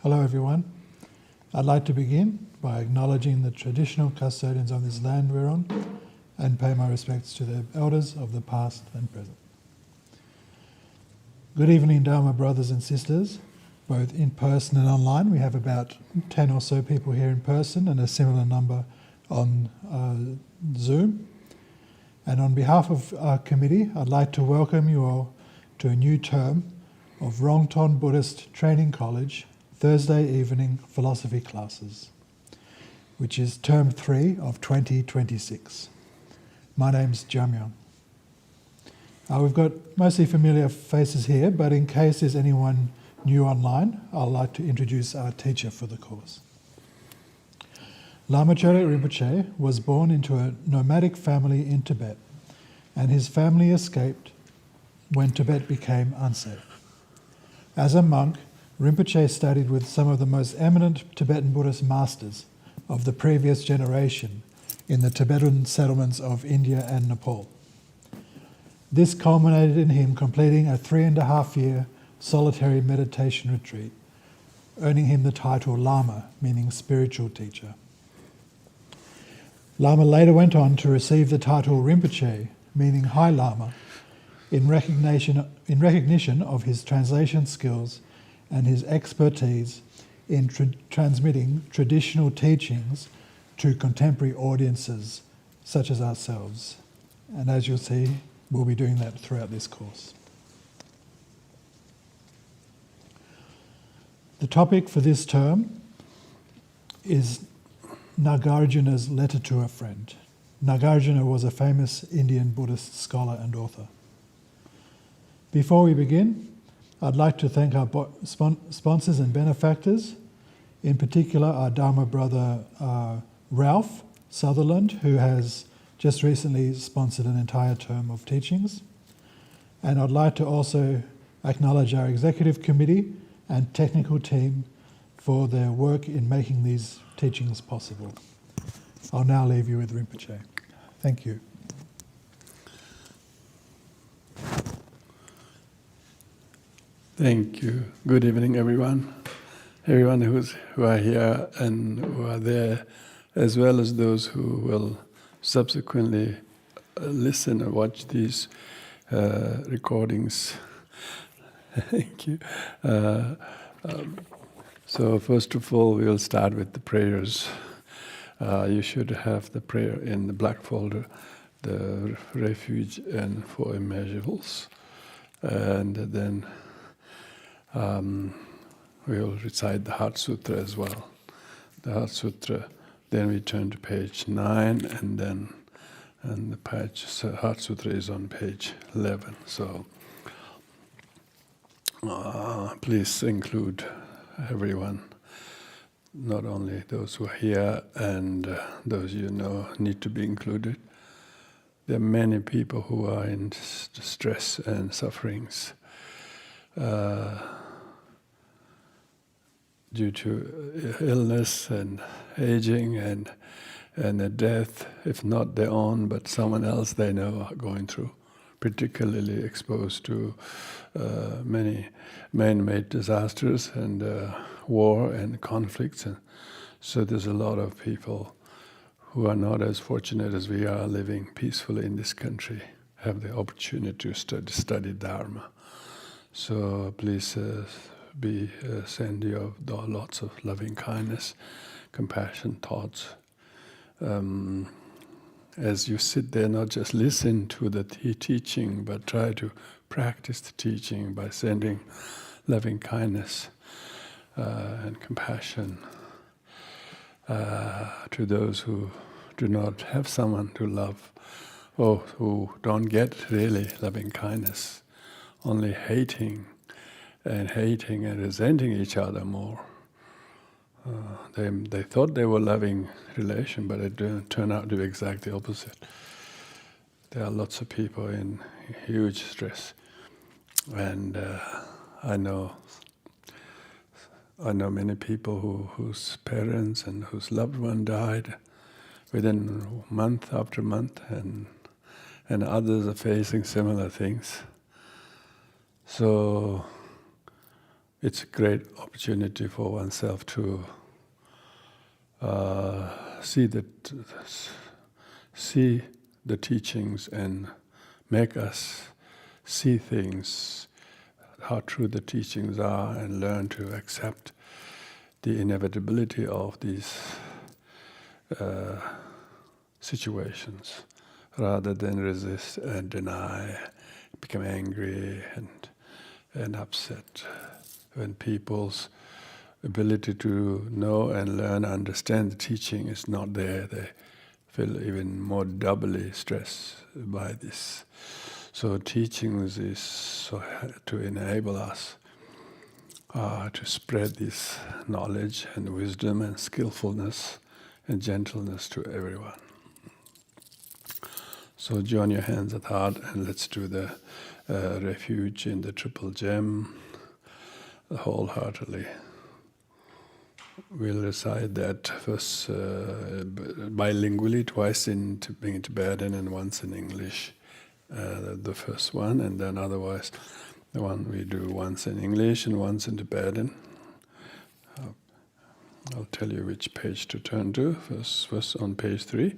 Hello everyone. I'd like to begin by acknowledging the traditional custodians of this land we're on and pay my respects to the elders of the past and present. Good evening, Dharma brothers and sisters, both in person and online. We have about 10 or so people here in person and a similar number on Zoom. And on behalf of our committee, I'd like to welcome you all to a new term of Rongton Buddhist Training College Thursday evening philosophy classes, which is term 3 of 2026. My name's Jamyang. We've got mostly familiar faces here, but in case there's anyone new online, I'd like to introduce our teacher for the course. Lama Choedak Rinpoche was born into a nomadic family in Tibet, and his family escaped when Tibet became unsafe. As a monk, Rinpoche studied with some of the most eminent Tibetan Buddhist masters of the previous generation in the Tibetan settlements of India and Nepal. This culminated in him completing a 3.5-year solitary meditation retreat, earning him the title Lama, meaning spiritual teacher. Lama later went on to receive the title Rinpoche, meaning High Lama, in recognition of his translation skills and his expertise in transmitting traditional teachings to contemporary audiences such as ourselves. And as you'll see, we'll be doing that throughout this course. The topic for this term is Nagarjuna's letter to a friend. Nagarjuna was a famous Indian Buddhist scholar and author. Before we begin, I'd like to thank our sponsors and benefactors, in particular our Dharma brother Ralph Sutherland, who has just recently sponsored an entire term of teachings. And I'd like to also acknowledge our executive committee and technical team for their work in making these teachings possible. I'll now leave you with Rinpoche. Thank you. Thank you. Good evening, everyone. Everyone who are here and who are there, as well as those who will subsequently listen or watch these recordings. Thank you. So first of all, we'll start with the prayers. You should have the prayer in the black folder, the refuge and four immeasurables. And then we'll recite the Heart Sutra as well. The Heart Sutra, then we turn to page 9, and the Heart Sutra is on page 11. So please include everyone, not only those who are here and those you know need to be included. There are many people who are in distress and sufferings due to illness and aging and a death, if not their own, but someone else they know are going through, particularly exposed to many man-made disasters and war and conflicts. And so there's a lot of people who are not as fortunate as we are, living peacefully in this country, have the opportunity to study Dharma. So please send your lots of loving kindness, compassion, thoughts. As you sit there, not just listen to the teaching, but try to practice the teaching by sending loving kindness and compassion to those who do not have someone to love, or who don't get really loving kindness, only hating and resenting each other more. They thought they were loving relation, but it turned out to be exactly the opposite. There are lots of people in huge stress, and I know many people whose parents and whose loved one died within month after month, and others are facing similar things. So it's a great opportunity for oneself to see the teachings and make us see things, how true the teachings are, and learn to accept the inevitability of these situations, rather than resist and deny, become angry and upset. When people's ability to know and learn, understand the teaching is not there, they feel even more doubly stressed by this. So teachings is so to enable us to spread this knowledge and wisdom and skillfulness and gentleness to everyone. So join your hands at heart and let's do the refuge in the triple gem wholeheartedly. We'll recite that first bilingually, twice in Tibetan and once in English. The first one, and then otherwise the one we do once in English and once in Tibetan. I'll tell you which page to turn to. First on page 3.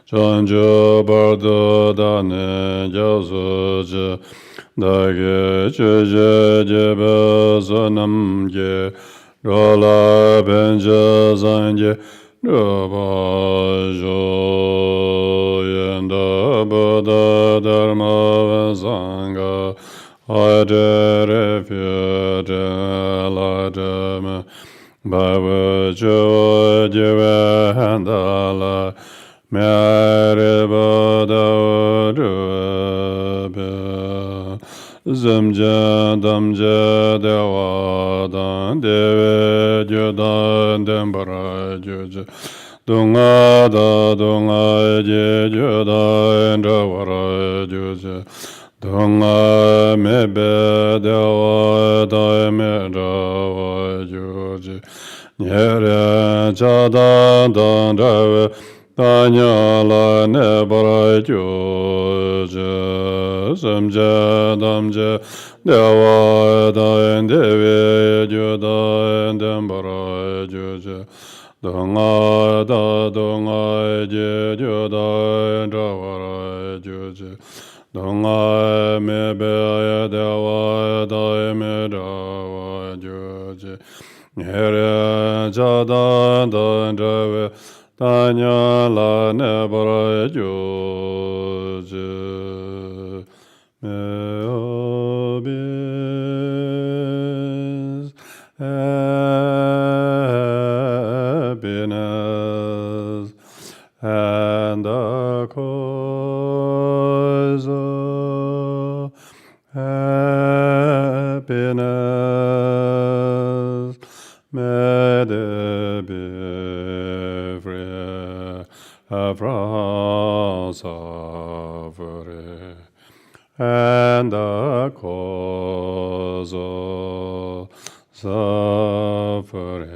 Chanjo bardo dane jasoje dage cheje jebe zonamge rola benje zanje robajo yenda boda dharma sangha adere fyade lademe bhava jo jeve handala Zamja damja dewa dan deve judan dembara juja dunga je judan dawara juja dunga mebe dewa da me dawa juja nyere jada dan dawa Tanya ne bara joja samja damja dewa daen deve juda dembara joja donga je juda dawara joja donga mebe dewa daem dawa joja here jada dan deve Tanya la nebra joje me obis happiness and the cause of happiness may there be from suffering and the cause of suffering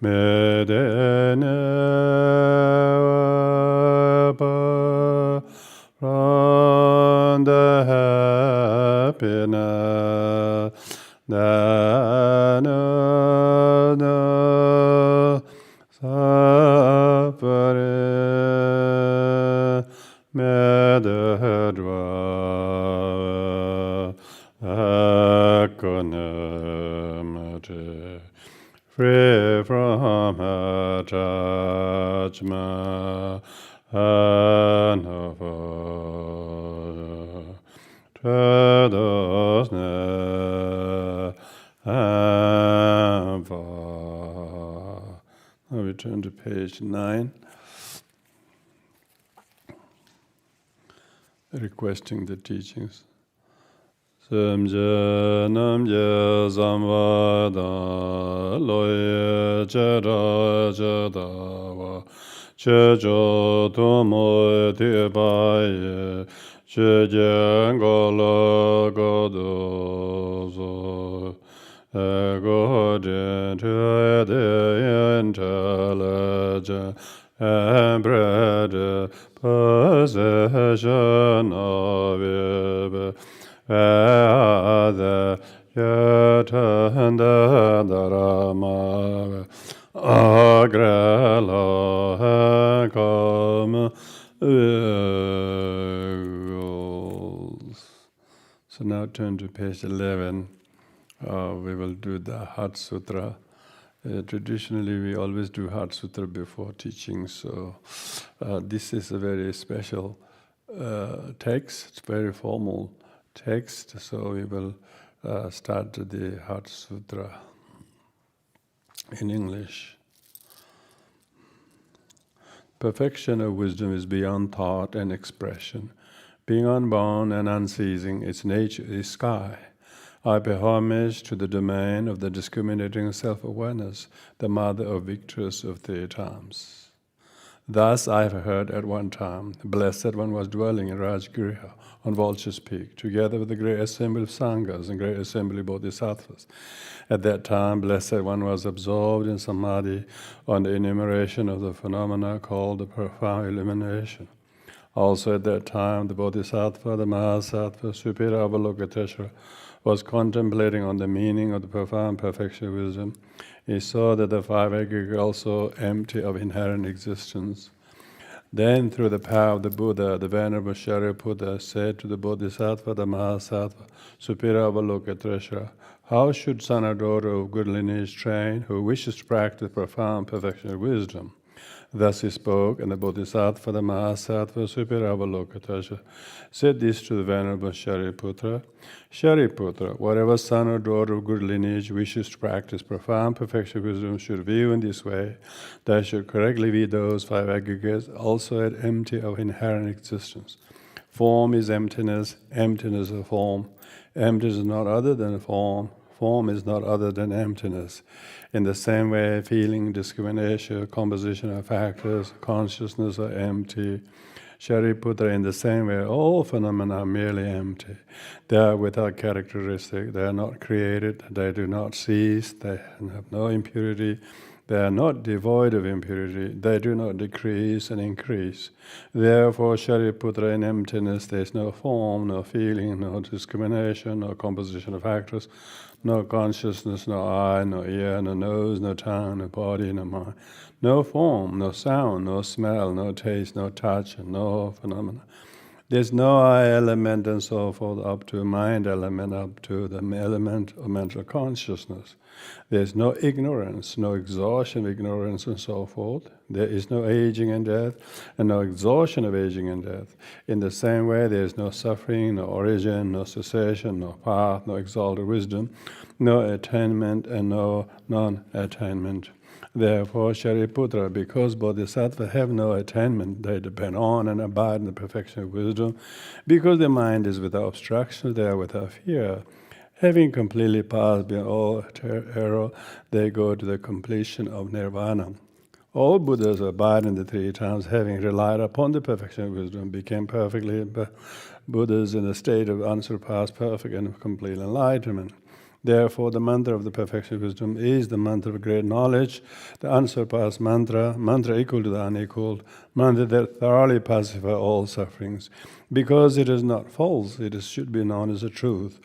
may they never from the happiness that suffering may the dwell equanimity, free from attachment and avoid treacherousness and fall. Now we turn to page 9. Requesting the teachings. Samje namje samvada loye chera chadawa chejo tomo tibaye chejen gola godozo ego de intelligence and bread possession of it. The Yatanda Dharma Agrela Come. So now turn to page 11. We will do the Heart Sutra. Traditionally, we always do Heart Sutra before teaching, so this is a very special text. It's very formal text, so we will start the Heart Sutra in English. Perfection of wisdom is beyond thought and expression. Being unbound and unceasing, its nature is sky. I pay homage to the domain of the discriminating self-awareness, the mother of victors of the times. Thus I have heard at one time, the Blessed One was dwelling in Rajgriha on Vulture's Peak, together with the great assembly of Sanghas and great assembly of Bodhisattvas. At that time, Blessed One was absorbed in Samadhi on the enumeration of the phenomena called the profound illumination. Also at that time, the Bodhisattva, the Mahasattva, Superior Avalokiteshvara, was contemplating on the meaning of the profound perfection of wisdom. He saw that the five aggregates are also empty of inherent existence. Then, through the power of the Buddha, the Venerable Shariputra said to the Bodhisattva, the Mahasattva, Superior Avalokiteshvara, how should son or daughter of good lineage train who wishes to practice profound perfection of wisdom? Thus he spoke, and the Bodhisattva, the Mahasattva, Superior Avalokiteshvara, said this to the Venerable Shariputra. Shariputra, whatever son or daughter of good lineage wishes to practice profound perfection of wisdom should view in this way, they should correctly view those five aggregates also as empty of inherent existence. Form is emptiness, emptiness of form. Emptiness is not other than form. Form is not other than emptiness. In the same way, feeling, discrimination, composition of factors, consciousness are empty. Shariputra, in the same way, all phenomena are merely empty. They are without characteristic, they are not created, they do not cease, they have no impurity, they are not devoid of impurity, they do not decrease and increase. Therefore, Shariputra, in emptiness, there is no form, no feeling, no discrimination, no composition of factors, no consciousness, no eye, no ear, no nose, no tongue, no body, no mind. No form, no sound, no smell, no taste, no touch, and no phenomena. There's no eye element and so forth up to mind element, up to the element of mental consciousness. There's no ignorance, no exhaustion of ignorance and so forth. There is no aging and death, and no exhaustion of aging and death. In the same way, there is no suffering, no origin, no cessation, no path, no exalted wisdom, no attainment, and no non-attainment. Therefore, Shariputra, because Bodhisattvas have no attainment, they depend on and abide in the perfection of wisdom. Because their mind is without obstruction, they are without fear. Having completely passed beyond all error, they go to the completion of nirvana. All Buddhas abide in the three times, having relied upon the perfection of wisdom, became perfectly Buddhas in a state of unsurpassed, perfect, and complete enlightenment. Therefore, the mantra of the perfection of wisdom is the mantra of great knowledge, the unsurpassed mantra, mantra equal to the unequaled, mantra that thoroughly pacifies all sufferings. Because it is not false, it should be known as a truth.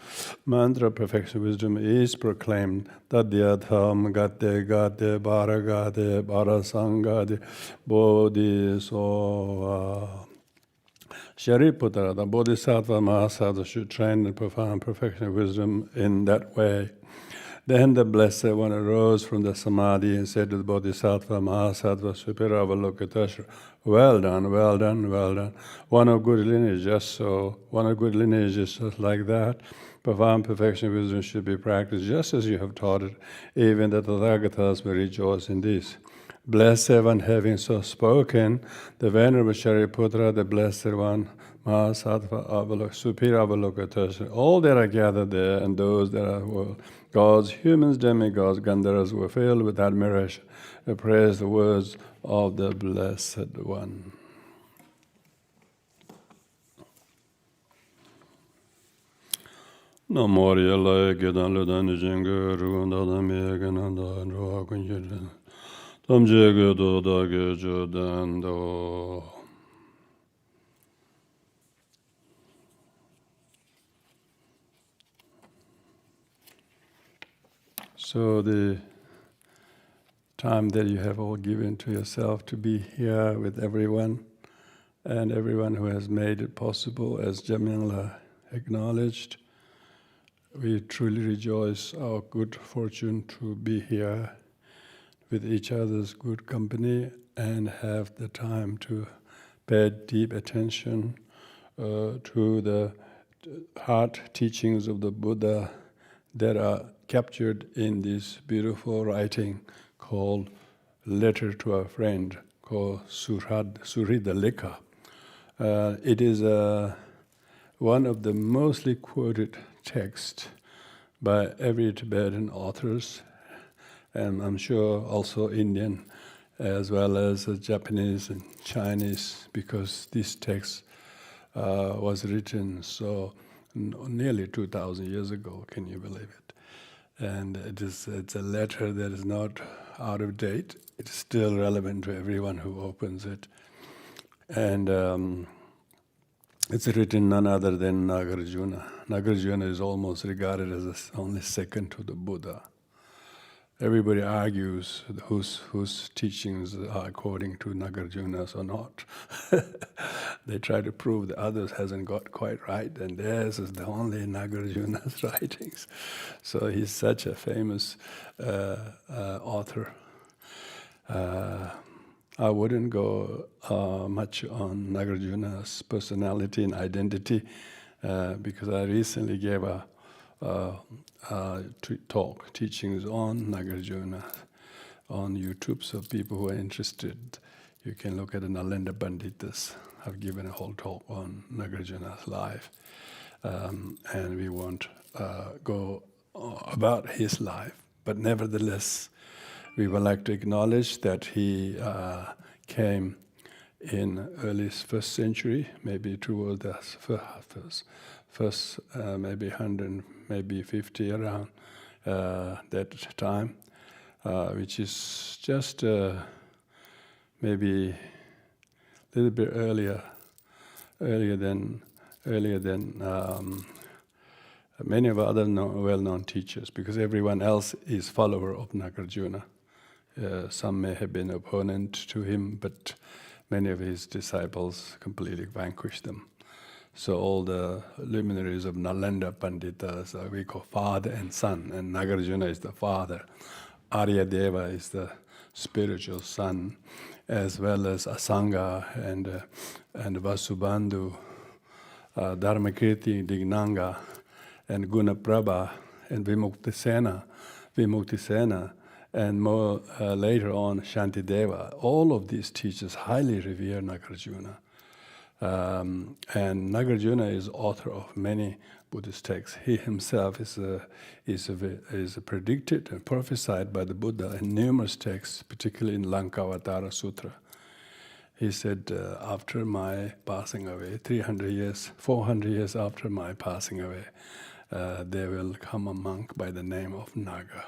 Mantra of perfection of wisdom is proclaimed, Tadyatham gate gate bharagate bharasangate bodhisattva. Shariputra, the Bodhisattva Mahasattva, should train in profound perfection of wisdom in that way. Then the Blessed One arose from the Samadhi and said to the Bodhisattva Mahasattva Superior Avalokiteshvara, well done, well done, well done. One of good lineage, just so. One of good lineage is just like that. Profound perfection of wisdom should be practiced just as you have taught it, even the Tathagatas may rejoice in this. Blessed One having so spoken, the Venerable Shariputra, the Blessed One, Mahasattva, Superior Avalokiteshvara, all that are gathered there, and those that are gods, humans, demigods, Gandharvas were filled with admiration, praise the words of the Blessed One. Namo Yalaya Gedan Ludan Jingu Rugunda Dami Gananda Ruakunjin Tamjegu Dodage Jodando. So the time that you have all given to yourself to be here with everyone, and everyone who has made it possible, as Jamila acknowledged, we truly rejoice our good fortune to be here with each other's good company and have the time to pay deep attention to the heart teachings of the Buddha that are captured in this beautiful writing called Letter to a Friend, called Surida Lekha. It is one of the mostly quoted texts by every Tibetan authors, and I'm sure also Indian, as well as Japanese and Chinese, because this text was written nearly 2,000 years ago. Can you believe it? And it's a letter that is not out of date. It's still relevant to everyone who opens it. And it's written none other than Nagarjuna. Nagarjuna is almost regarded as only second to the Buddha. Everybody argues whose teachings are according to Nagarjuna's or not. They try to prove the others hasn't got quite right, and theirs is the only Nagarjuna's writings. So he's such a famous author. I wouldn't go much on Nagarjuna's personality and identity because I recently gave a talk, teachings on Nagarjuna on YouTube. So people who are interested, you can look at the Nalanda Panditas. I've given a whole talk on Nagarjuna's life. And we won't go about his life. But nevertheless, we would like to acknowledge that he came in early first century, maybe towards the first maybe 100, maybe 50 around that time, which is just maybe a little bit earlier than many of other well-known teachers, because everyone else is follower of Nagarjuna. Some may have been opponent to him, but many of his disciples completely vanquished them. So all the luminaries of Nalanda Panditas we call father and son, and Nagarjuna is the father. Aryadeva is the spiritual son, as well as Asanga and Vasubandhu, Dharmakirti, Dignanga, and Gunaprabha, and Vimuktisena, and more later on Shantideva. All of these teachers highly revere Nagarjuna. And Nagarjuna is author of many Buddhist texts. He himself is predicted and prophesied by the Buddha in numerous texts, particularly in Lankavatara Sutra. He said, after my passing away, 400 years after my passing away, there will come a monk by the name of Naga,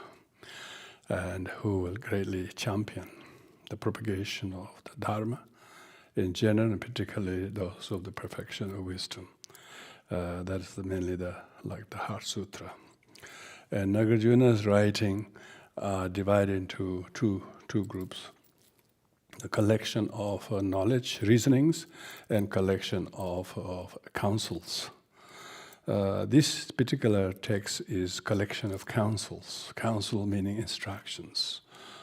and who will greatly champion the propagation of the Dharma in general, and particularly those of the perfection of wisdom. That is mainly the Heart Sutra. And Nagarjuna's writing divided into two groups: the collection of knowledge, reasonings, and collection of counsels. This particular text is collection of counsels. Counsel meaning instructions.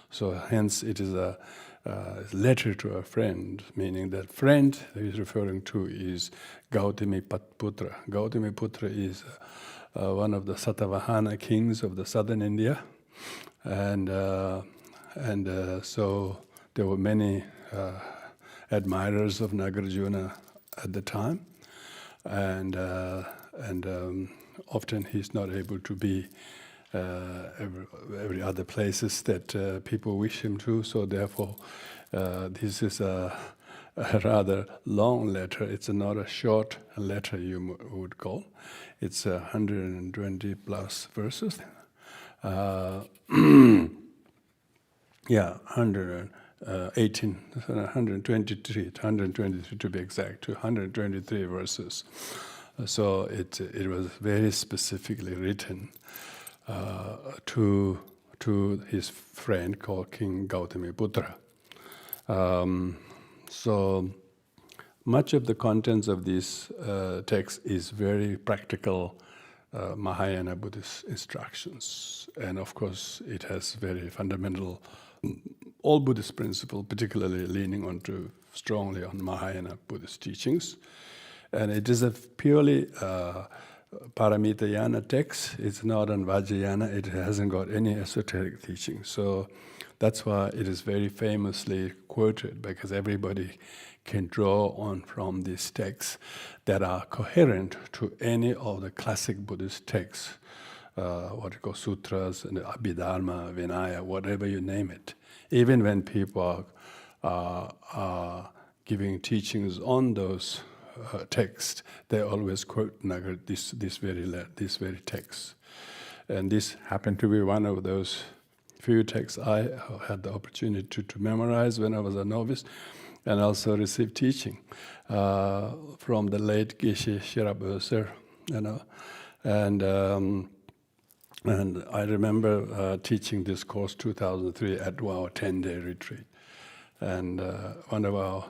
So hence it is a letter to a friend, meaning that friend that he's referring to is Gautami Putra. Gautami Putra is one of the Satavahana kings of the southern India, and so there were many admirers of Nagarjuna at the time, and often he's not able to be every other places that people wish him to. So therefore, this is a rather long letter. It's not a short letter you would call. It's 120 plus verses. Yeah, 118, 123 to be exact, 123 verses. So it was very specifically written to his friend called King Gautamiputra. So much of the contents of this text is very practical Mahayana Buddhist instructions, and of course it has very fundamental all Buddhist principles, particularly leaning strongly on Mahayana Buddhist teachings. And it is a purely Paramitayana text. It's not on Vajrayana. It hasn't got any esoteric teaching. So that's why it is very famously quoted, because everybody can draw on from these texts that are coherent to any of the classic Buddhist texts, what you call sutras, and Abhidharma, Vinaya, whatever you name it. Even when people are giving teachings on those texts, they always quote this very text. And this happened to be one of those few texts I had the opportunity to memorize when I was a novice, and also receive teaching from the late Geshe Shiraböser, and I remember teaching this course 2003 at our 10-day retreat, and one of our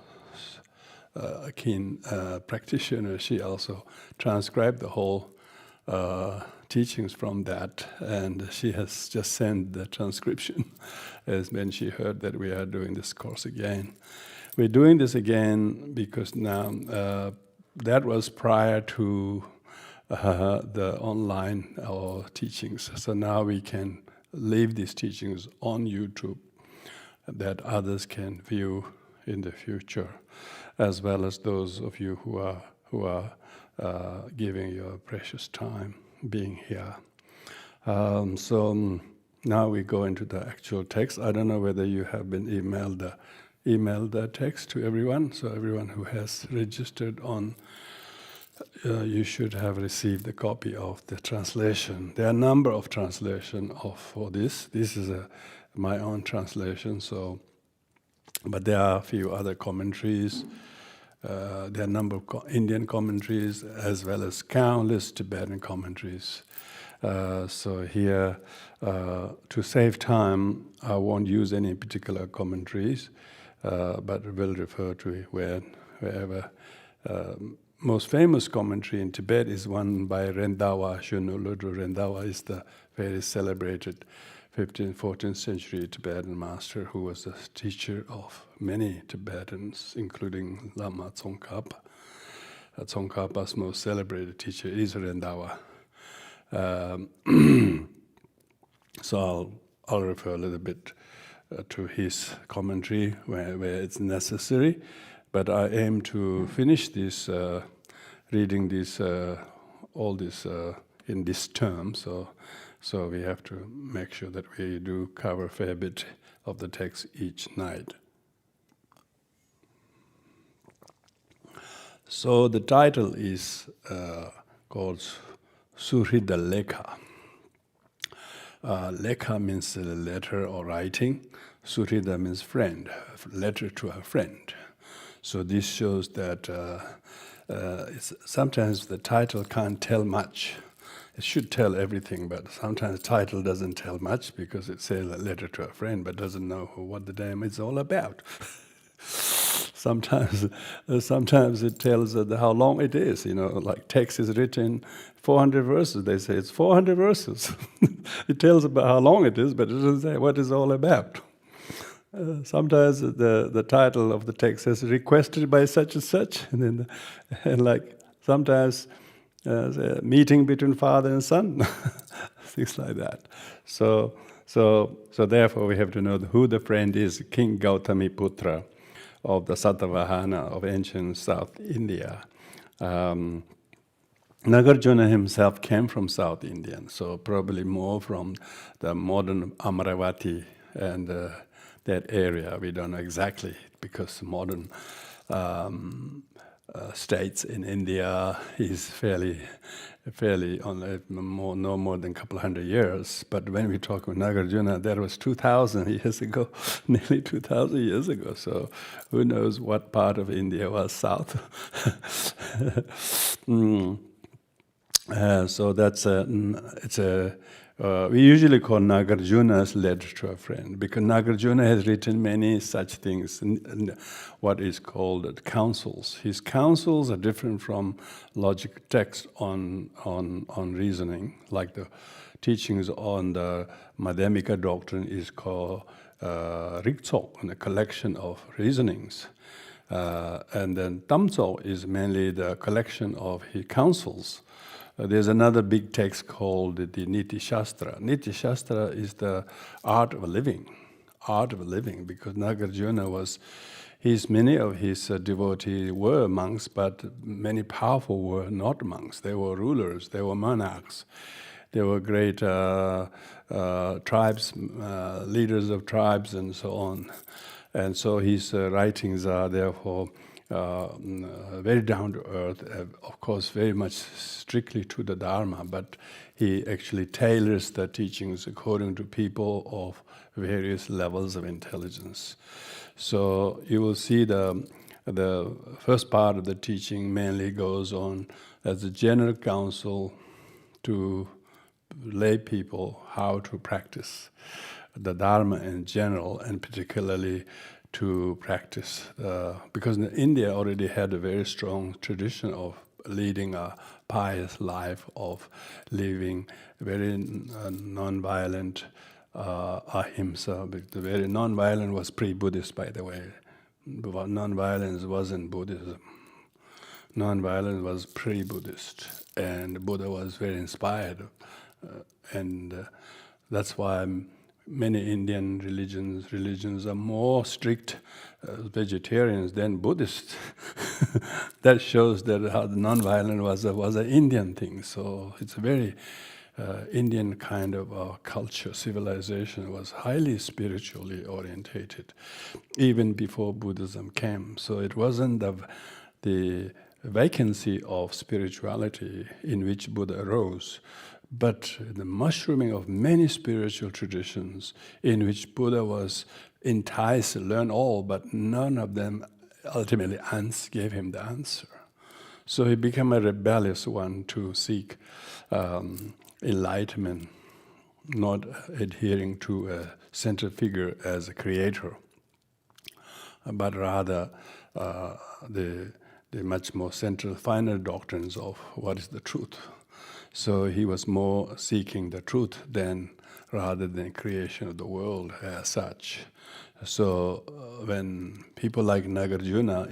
keen practitioners, she also transcribed the whole teachings from that, and she has just sent the transcription as when she heard that we are doing this course again. We're doing this again because now that was prior to the online teachings. So now we can leave these teachings on YouTube that others can view in the future, as well as those of you who are giving your precious time being here. So now we go into the actual text. I don't know whether you have been emailed the text to everyone. So everyone who has registered on, you should have received a copy of the translation. There are a number of translations for this. This is my own translation. So, but there are a few other commentaries. There are a number of Indian commentaries as well as countless Tibetan commentaries. So here, to save time, I won't use any particular commentaries, but will refer to wherever. Most famous commentary in Tibet is one by Rendawa, Shunuludru Rendawa is the very celebrated 15th, 14th century Tibetan master who was the teacher of many Tibetans, including Lama Tsongkhapa. Tsongkhapa's most celebrated teacher is Rendawa. So I'll refer a little bit to his commentary where it's necessary, but I aim to finish this, reading this, all this in this term. So we have to make sure that we do cover a fair bit of the text each night. So the title is called Suhrida Lekha. Lekha means letter or writing. Suhrida means friend, letter to a friend. So this shows that sometimes the title can't tell much. It should tell everything, but sometimes the title doesn't tell much because it says a letter to a friend, but doesn't know what the damn it's all about. Sometimes it tells how long it is. Like text is written 400 verses. They say it's 400 verses. It tells about how long it is, but it doesn't say what it's all about. Sometimes the title of the text says requested by such and such, and like sometimes a meeting between father and son, things like that. So So therefore we have to know who the friend is, King Gautami Putra of the Satavahana of ancient South India. Nagarjuna himself came from South India, so probably more from the modern Amaravati and that area. We don't know exactly, because modern states in India is fairly only no more than a couple of hundred years. But when we talk about Nagarjuna, that was 2,000 years ago, nearly 2,000 years ago. So who knows what part of India was south? So that's we usually call Nagarjuna's letter to a friend, because Nagarjuna has written many such things, what is called counsels. His counsels are different from logic text on reasoning, like the teachings on the Madhyamika doctrine is called Riktsok, a collection of reasonings. And then Tamtsok is mainly the collection of his counsels. There's another big text called the Niti Shastra. Niti Shastra is the art of living, because Nagarjuna many of his devotees were monks, but many powerful were not monks. They were rulers, they were monarchs, they were great tribes, leaders of tribes, and so on. And so his writings are therefore very down to earth, of course, very much strictly to the Dharma, but he actually tailors the teachings according to people of various levels of intelligence. So you will see the first part of the teaching mainly goes on as a general counsel to lay people how to practice the Dharma in general, and particularly to practice, because India already had a very strong tradition of leading a pious life, of living very non-violent ahimsa. The very non-violent was pre-Buddhist, by the way. Non-violence wasn't Buddhism. Non-violence was pre-Buddhist, and Buddha was very inspired, and that's why many Indian religions are more strict vegetarians than Buddhists. That shows that how the non-violent was an Indian thing. So it's a very Indian kind of culture. Civilization was highly spiritually orientated, even before Buddhism came. So it wasn't the vacancy of spirituality in which Buddha arose, but the mushrooming of many spiritual traditions in which Buddha was enticed to learn all, but none of them ultimately gave him the answer. So he became a rebellious one to seek enlightenment, not adhering to a central figure as a creator, but rather the much more central, final doctrines of what is the truth. So he was more seeking the truth rather than creation of the world as such. So when people like Nagarjuna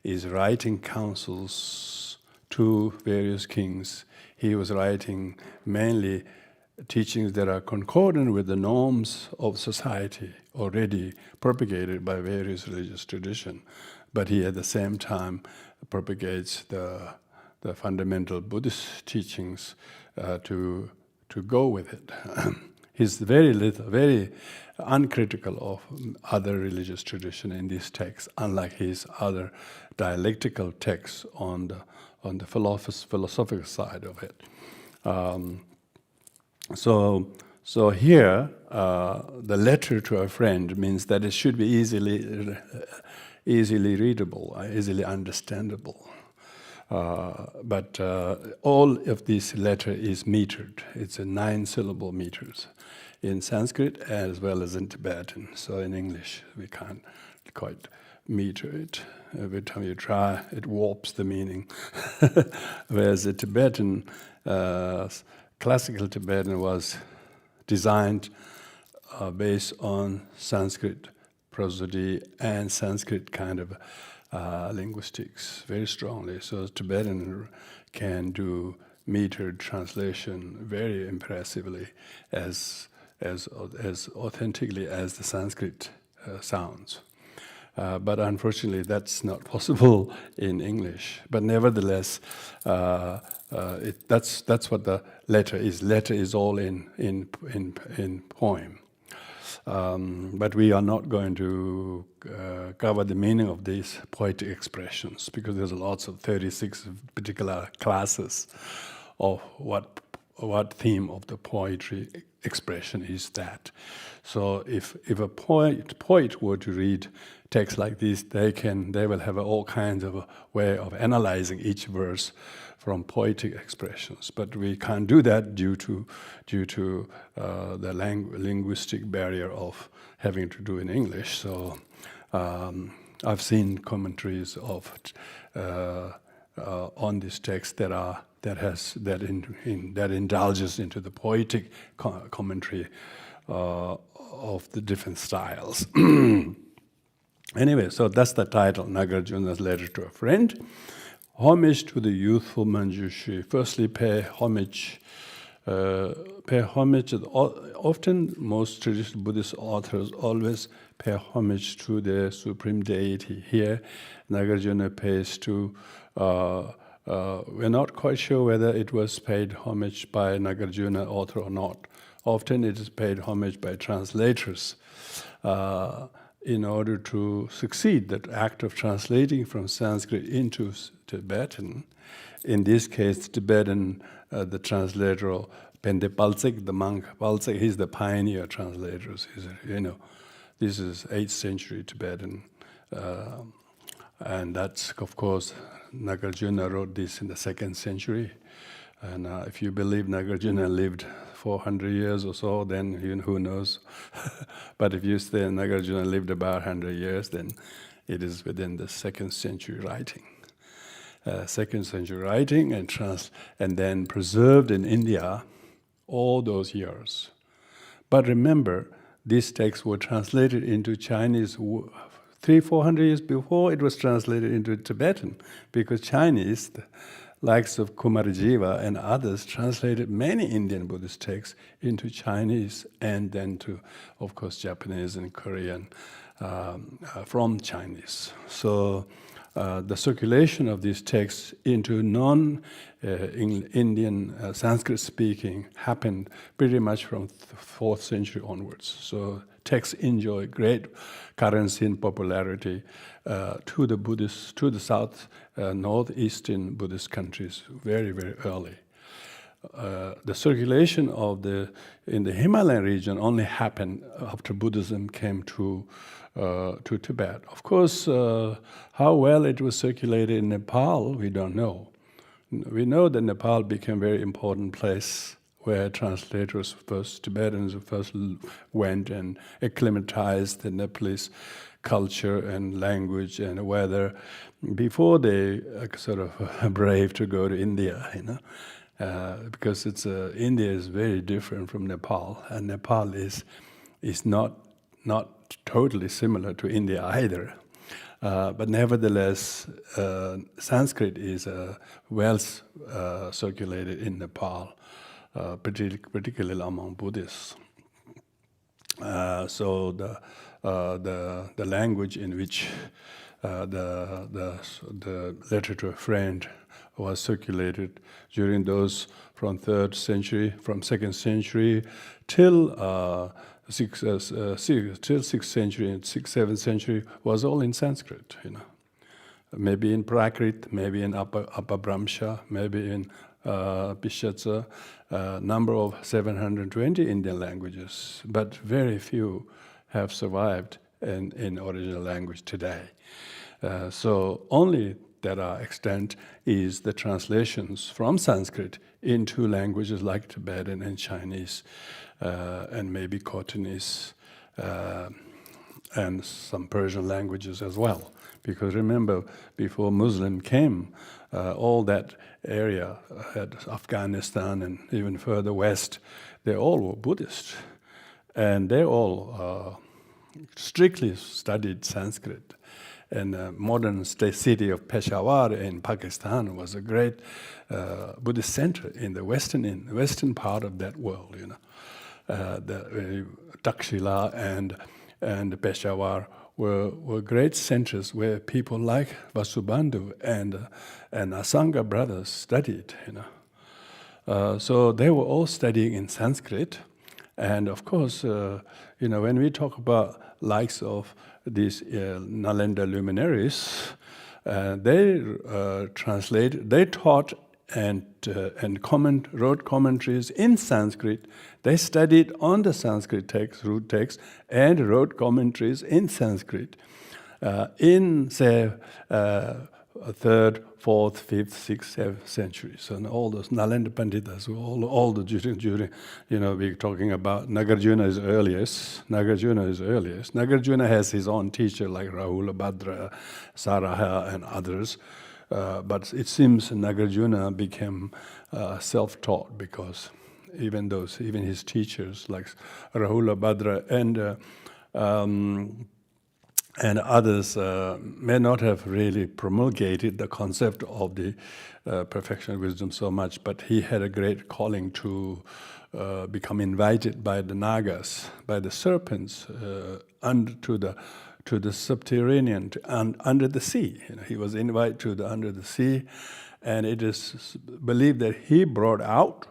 is writing counsels to various kings, he was writing mainly teachings that are concordant with the norms of society already propagated by various religious traditions. But he at the same time propagates the fundamental Buddhist teachings to go with it. He's very uncritical of other religious tradition in this text, unlike his other dialectical texts on the philosophical side of it. So here, the letter to a friend means that it should be easily readable, easily understandable. But all of this letter is metered. It's a 9-syllable meters in Sanskrit as well as in Tibetan. So in English, we can't quite meter it. Every time you try, it warps the meaning. Whereas the Tibetan, classical Tibetan was designed based on Sanskrit prosody and Sanskrit kind of linguistics very strongly. So Tibetan can do metered translation very impressively, as as authentically as the Sanskrit sounds. But unfortunately, that's not possible in English. But nevertheless, that's what the letter is. Letter is all in poem. But we are not going to cover the meaning of these poetic expressions, because there's lots of 36 particular classes of what theme of the poetry expression is that. So if a poet were to read texts like this, they will have all kinds of a way of analyzing each verse from poetic expressions. But we can't do that due to the linguistic barrier of having to do in English. So I've seen commentaries of on this text that indulges into the poetic commentary of the different styles. Anyway, so that's the title, Nagarjuna's Letter to a Friend. Homage to the youthful Manjushri. Firstly, pay homage. Often, most traditional Buddhist authors always pay homage to the Supreme Deity. Here, Nagarjuna pays to. We're not quite sure whether it was paid homage by Nagarjuna author or not. Often, it is paid homage by translators. In order to succeed, that act of translating from Sanskrit into Tibetan, in this case, Tibetan, the translator, Pende Palsek, the monk Palsek, he's the pioneer translator. This is 8th century Tibetan, and that's, of course, Nagarjuna wrote this in the 2nd century. And if you believe Nagarjuna lived 400 years or so, then who knows? But if you say Nagarjuna lived about 100 years, then it is within the 2nd century writing. 2nd century writing and then preserved in India all those years. But remember, these texts were translated into Chinese 300-400 years before it was translated into Tibetan, because Chinese, likes of Kumarajiva and others, translated many Indian Buddhist texts into Chinese and then to, of course, Japanese and Korean from Chinese. So the circulation of these texts into non-Indian Sanskrit-speaking happened pretty much from 4th century onwards. So texts enjoy great currency and popularity to the Buddhists, to the south, northeastern Buddhist countries very, very early. The circulation in the Himalayan region only happened after Buddhism came to Tibet. Of course, how well it was circulated in Nepal, we don't know. We know that Nepal became a very important place where translators Tibetans first went and acclimatized the Nepalese culture and language and weather before they sort of brave to go to India, because India is very different from Nepal, and Nepal is not totally similar to India either. But nevertheless, Sanskrit is well circulated in Nepal, particularly among Buddhists. So the language in which the letter to a friend was circulated during those from 3rd century, from 2nd century till 6th century and 6th, 7th century was all in Sanskrit. Maybe in Prakrit, maybe in Upper Brahmsha, maybe in Pishatsa, number of 720 Indian languages, but very few have survived in original language today. So only that are extant is the translations from Sanskrit into languages like Tibetan and Chinese, and maybe Khotanese, and some Persian languages as well. Because remember, before Muslim came, all that area, Afghanistan and even further west, they all were Buddhist. And they all strictly studied Sanskrit. And the modern state city of Peshawar in Pakistan was a great Buddhist center in the western part of that world, Takshila and Peshawar were great centers where people like Vasubandhu and Asanga brothers studied. So they were all studying in Sanskrit, and of course, when we talk about likes of these Nalanda luminaries, they taught and wrote commentaries in Sanskrit. They studied on the Sanskrit text, root text, and wrote commentaries in Sanskrit in, say, 3rd, 4th, 5th, 6th, 7th centuries. And all those Nalanda Panditas, all the during, we're talking about Nagarjuna is earliest. Nagarjuna has his own teacher like Rahula Bhadra, Saraha, and others. But it seems Nagarjuna became self-taught because even his teachers like Rahula Bhadra and others may not have really promulgated the concept of the perfection of wisdom so much, but he had a great calling to become invited by the Nagas, by the serpents, to the subterranean, under the sea. He was invited to under the sea, and it is believed that he brought out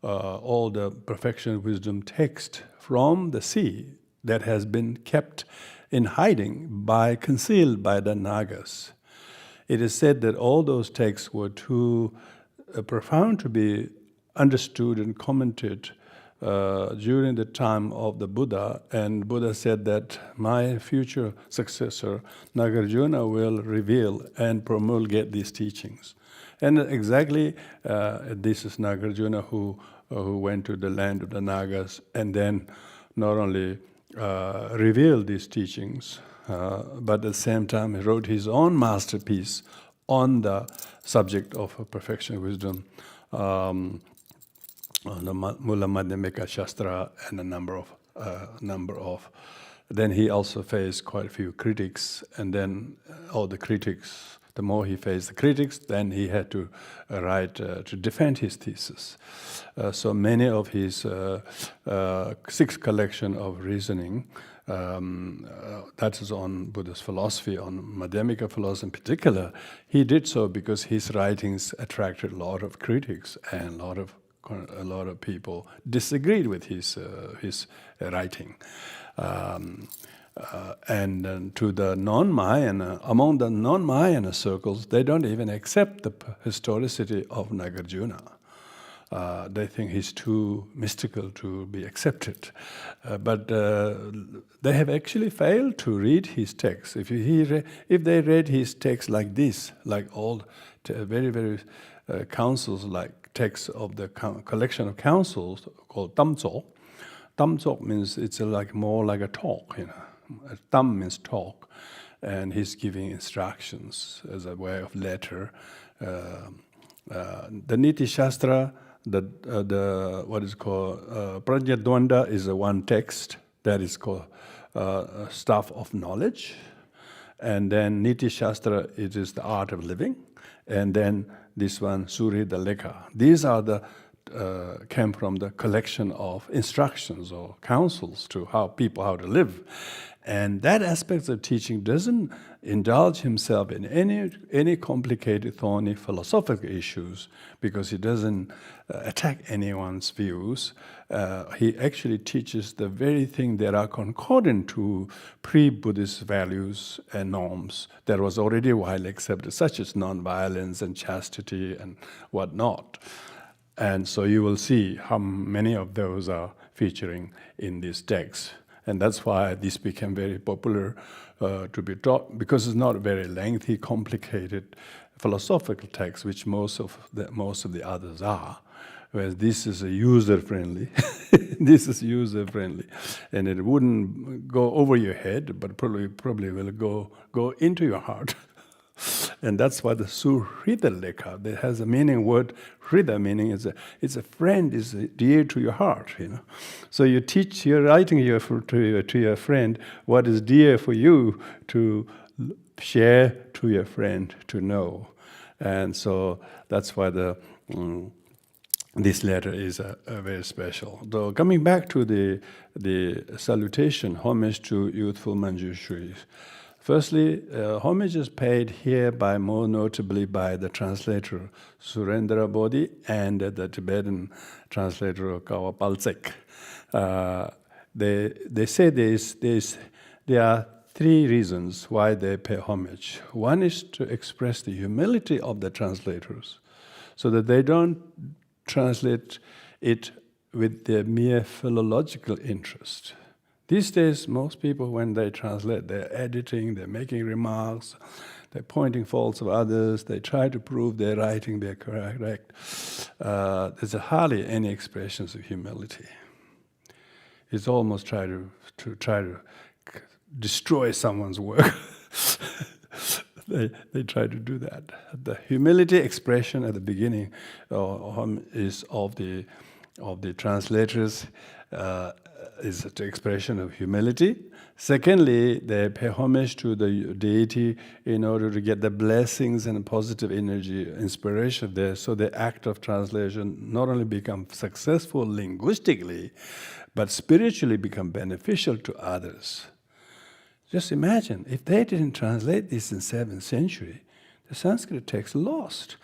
all the perfection wisdom text from the sea that has been kept in hiding, concealed by the Nagas. It is said that all those texts were too profound to be understood and commented during the time of the Buddha, and Buddha said that my future successor, Nagarjuna, will reveal and promulgate these teachings. And exactly, this is Nagarjuna who went to the land of the Nagas and then not only revealed these teachings, but at the same time he wrote his own masterpiece on the subject of perfection of wisdom, on the Mula Madhyamika Shastra, and a number of. Then he also faced quite a few critics, and then all the critics. The more he faced the critics, then he had to write to defend his thesis. So many of his 6 collection of reasoning, that is on Buddhist philosophy, on Madhyamika philosophy in particular, he did so because his writings attracted a lot of critics, and a lot of people disagreed with his writing. And to the non-Mahayana, among the non-Mahayana circles, they don't even accept the historicity of Nagarjuna. They think he's too mystical to be accepted. But they have actually failed to read his text. If they read his text like this, like all very, very councils, like texts of the collection of councils called Tamtsok. Tamtsok means it's more like a talk, Tam means talk, and he's giving instructions as a way of letter. The Niti Shastra, the what is called Prajnadwanda is the one text that is called Stuff of Knowledge, and then Niti Shastra, it is the art of living, and then this one Suri the Lekha. These are the came from the collection of instructions or counsels to how to live. And that aspect of teaching doesn't indulge himself in any complicated, thorny philosophical issues, because he doesn't attack anyone's views. He actually teaches the very thing that are concordant to pre-Buddhist values and norms that was already widely accepted, such as non-violence and chastity and whatnot. And so you will see how many of those are featuring in these texts. And that's why this became very popular to be taught, because it's not a very lengthy, complicated philosophical text, which most of the others are. Whereas this is a user-friendly. This is user-friendly, and it wouldn't go over your head, but probably will go into your heart. And that's why the Surhita Lekha, that has a meaning, word Hrida meaning it's a friend, is dear to your heart, So you're writing to your friend what is dear for you to share to your friend to know. And so that's why the this letter is very special. Though coming back to the salutation, homage to youthful Manjushri. Firstly, homage is paid here by, more notably, by the translator Surendra Bodhi and the Tibetan translator Kawa Palsek. They say there are three reasons why they pay homage. One is to express the humility of the translators, so that they don't translate it with their mere philological interest. These days, most people, when they translate, they're editing, they're making remarks, they're pointing faults of others, they try to prove they're writing, they're correct. There's hardly any expressions of humility. It's almost try to destroy someone's work. They try to do that. The humility expression at the beginning is of the translators is the expression of humility. Secondly, they pay homage to the deity in order to get the blessings and positive energy, inspiration there. So the act of translation not only become successful linguistically, but spiritually become beneficial to others. Just imagine, if they didn't translate this in 7th century, the Sanskrit text lost,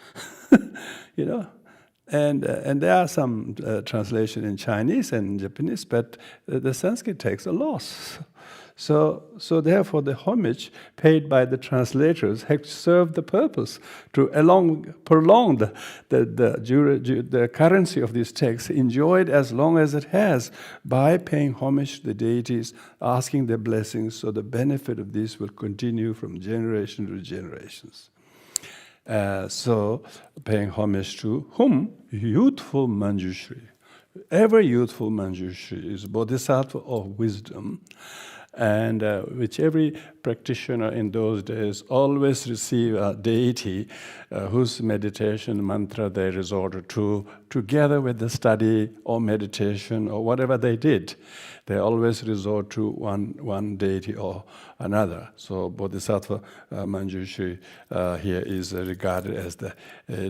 you know. And there are some translation in Chinese and Japanese, but the Sanskrit texts are lost. So therefore, the homage paid by the translators has served the purpose to prolong the currency of this text, enjoyed as long as it has, by paying homage to the deities, asking their blessings, so the benefit of this will continue from generation to generations. So, paying homage to whom? Youthful Manjushri. Ever youthful Manjushri is Bodhisattva of wisdom, and which every practitioner in those days always receive a deity whose meditation mantra they resorted to, together with the study or meditation or whatever they did. They always resort to one deity or another. So Bodhisattva Manjushri here is regarded as the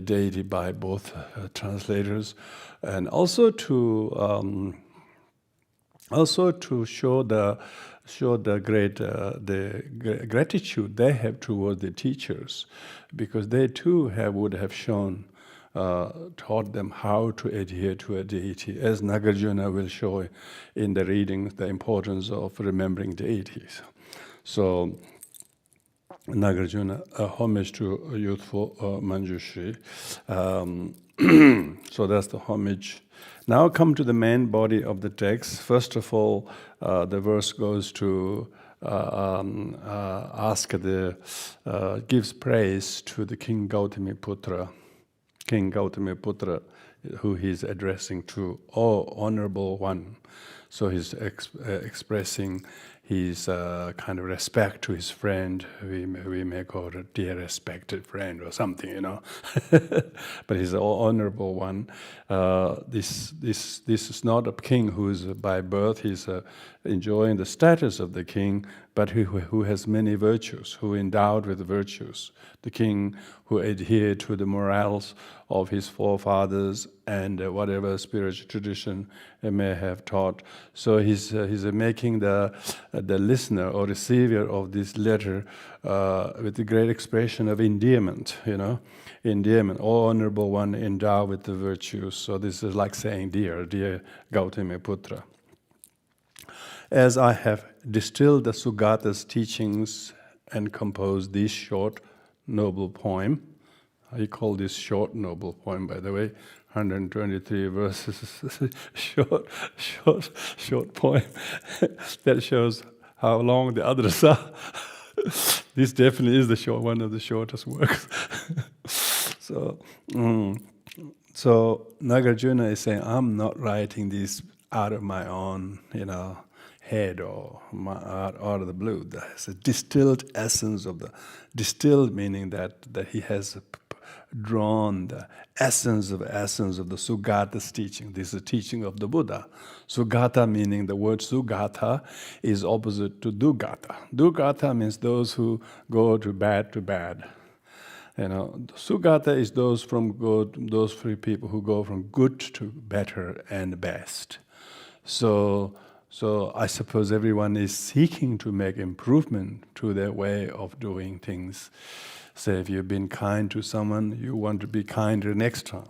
deity by both translators, and also to show the great gratitude they have toward the teachers, because they too would have taught them how to adhere to a deity, as Nagarjuna will show in the readings, the importance of remembering deities. So Nagarjuna, a homage to youthful Manjushri. So that's the homage. Now come to the main body of the text. First of all, the verse goes to gives praise to the King Gautami Putra. King Gautami Putra, who he's addressing to, "Oh, honorable one." So he's expressing his kind of respect to his friend. We may call it a dear respected friend or something, you know. But he's an honorable one. This is not a king who is by birth. He's enjoying the status of the king, but who has many virtues, who endowed with virtues. The king who adhered to the morals of his forefathers and whatever spiritual tradition may have taught. So he's making the listener or receiver of this letter with a great expression of endearment, you know. Endearment, oh honorable one, endowed with the virtues. So this is like saying, dear Gautami Putra. As I have distilled the Sugata's teachings and composed this short, noble poem. I call this short, noble poem, by the way. 123 verses, short poem. That shows how long the others are. This definitely is one of the shortest works. So Nagarjuna is saying, I'm not writing this out of my own, head or out of the blue. That's a distilled essence of distilled meaning that he has drawn the essence of the Sugata's teaching. This is the teaching of the Buddha. Sugata meaning the word Sugata is opposite to Dugata. Dugata means those who go to bad. Sugata is those three people who go from good to better and best. So I suppose everyone is seeking to make improvement to their way of doing things. Say if you've been kind to someone, you want to be kinder next time.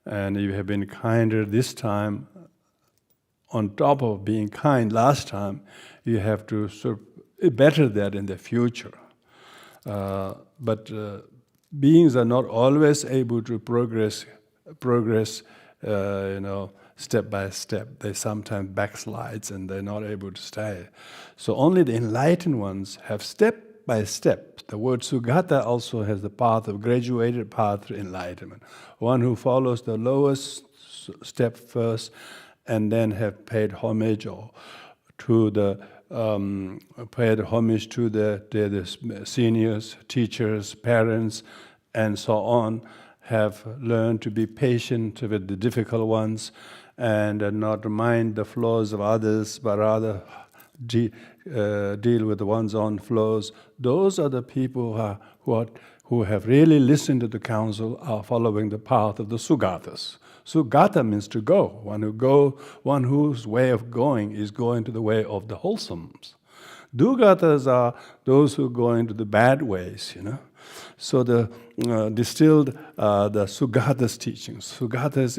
And you have been kinder this time, on top of being kind last time, you have to better that in the future. But beings are not always able to progress, step by step. They sometimes backslides and they're not able to stay. So only the enlightened ones have step by step. The word Sugata also has the path of graduated path to enlightenment. One who follows the lowest step first and then have paid homage to the seniors, teachers, parents, and so on, have learned to be patient with the difficult ones and not mind the flaws of others, but rather deal with one's own flaws. Those are the people who have really listened to the counsel, are following the path of the Sugatas. Sugata means to go. One whose way of going is going to the way of the wholesomes. Dugatas are those who go into the bad ways, So the distilled the Sugatas teachings. Sugatas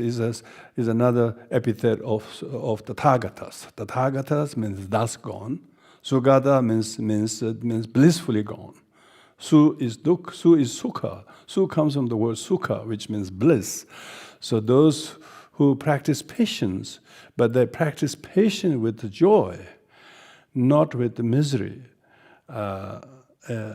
is another epithet of Tathagatas. Tathagatas means thus gone. Sugata means blissfully gone. Su is sukha. Su comes from the word sukha, which means bliss. So those who practice patience, but they practice patience with the joy, not with the misery.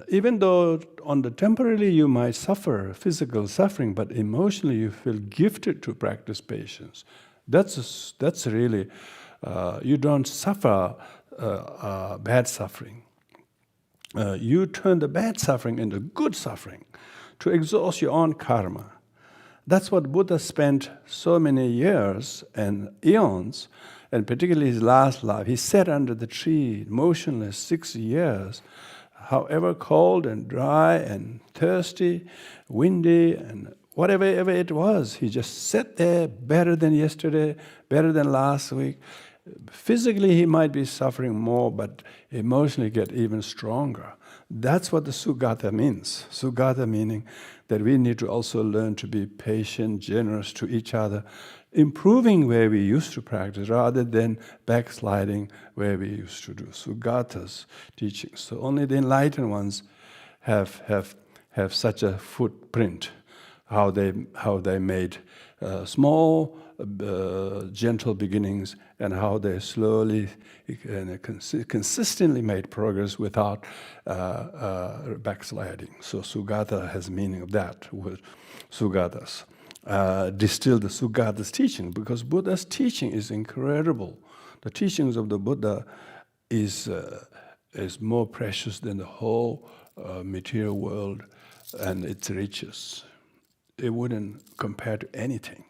Even though on the temporarily you might suffer physical suffering, but emotionally you feel gifted to practice patience. That's really, you don't suffer bad suffering. You turn the bad suffering into good suffering to exhaust your own karma. That's what Buddha spent so many years and eons, and particularly his last life. He sat under the tree, motionless, 6 years, however cold and dry and thirsty, windy, and whatever it was. He just sat there, better than yesterday, better than last week. Physically, he might be suffering more, but emotionally get even stronger. That's what the Sugata means. Sugata meaning that we need to also learn to be patient, generous to each other, improving where we used to practice rather than backsliding where we used to do. Sugata's teachings. So only the enlightened ones have such a footprint, how they made small, gentle beginnings, and how they slowly and consistently made progress without backsliding. So Sugata has meaning of that, with Sugatas. Distill the Sugata's teaching, because Buddha's teaching is incredible. The teachings of the Buddha is more precious than the whole material world and its riches. It wouldn't compare to anything.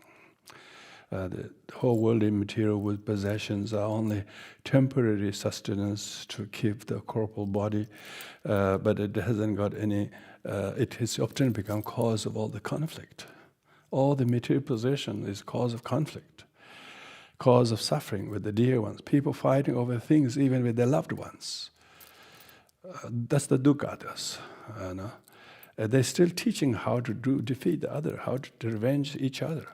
The whole worldly material with possessions are only temporary sustenance to keep the corporal body, but it hasn't got any, it has often become cause of all the conflict. All the material possession is cause of conflict, cause of suffering with the dear ones, people fighting over things even with their loved ones. That's the Dukkhatas. They're still teaching how to defeat the other, how to revenge each other.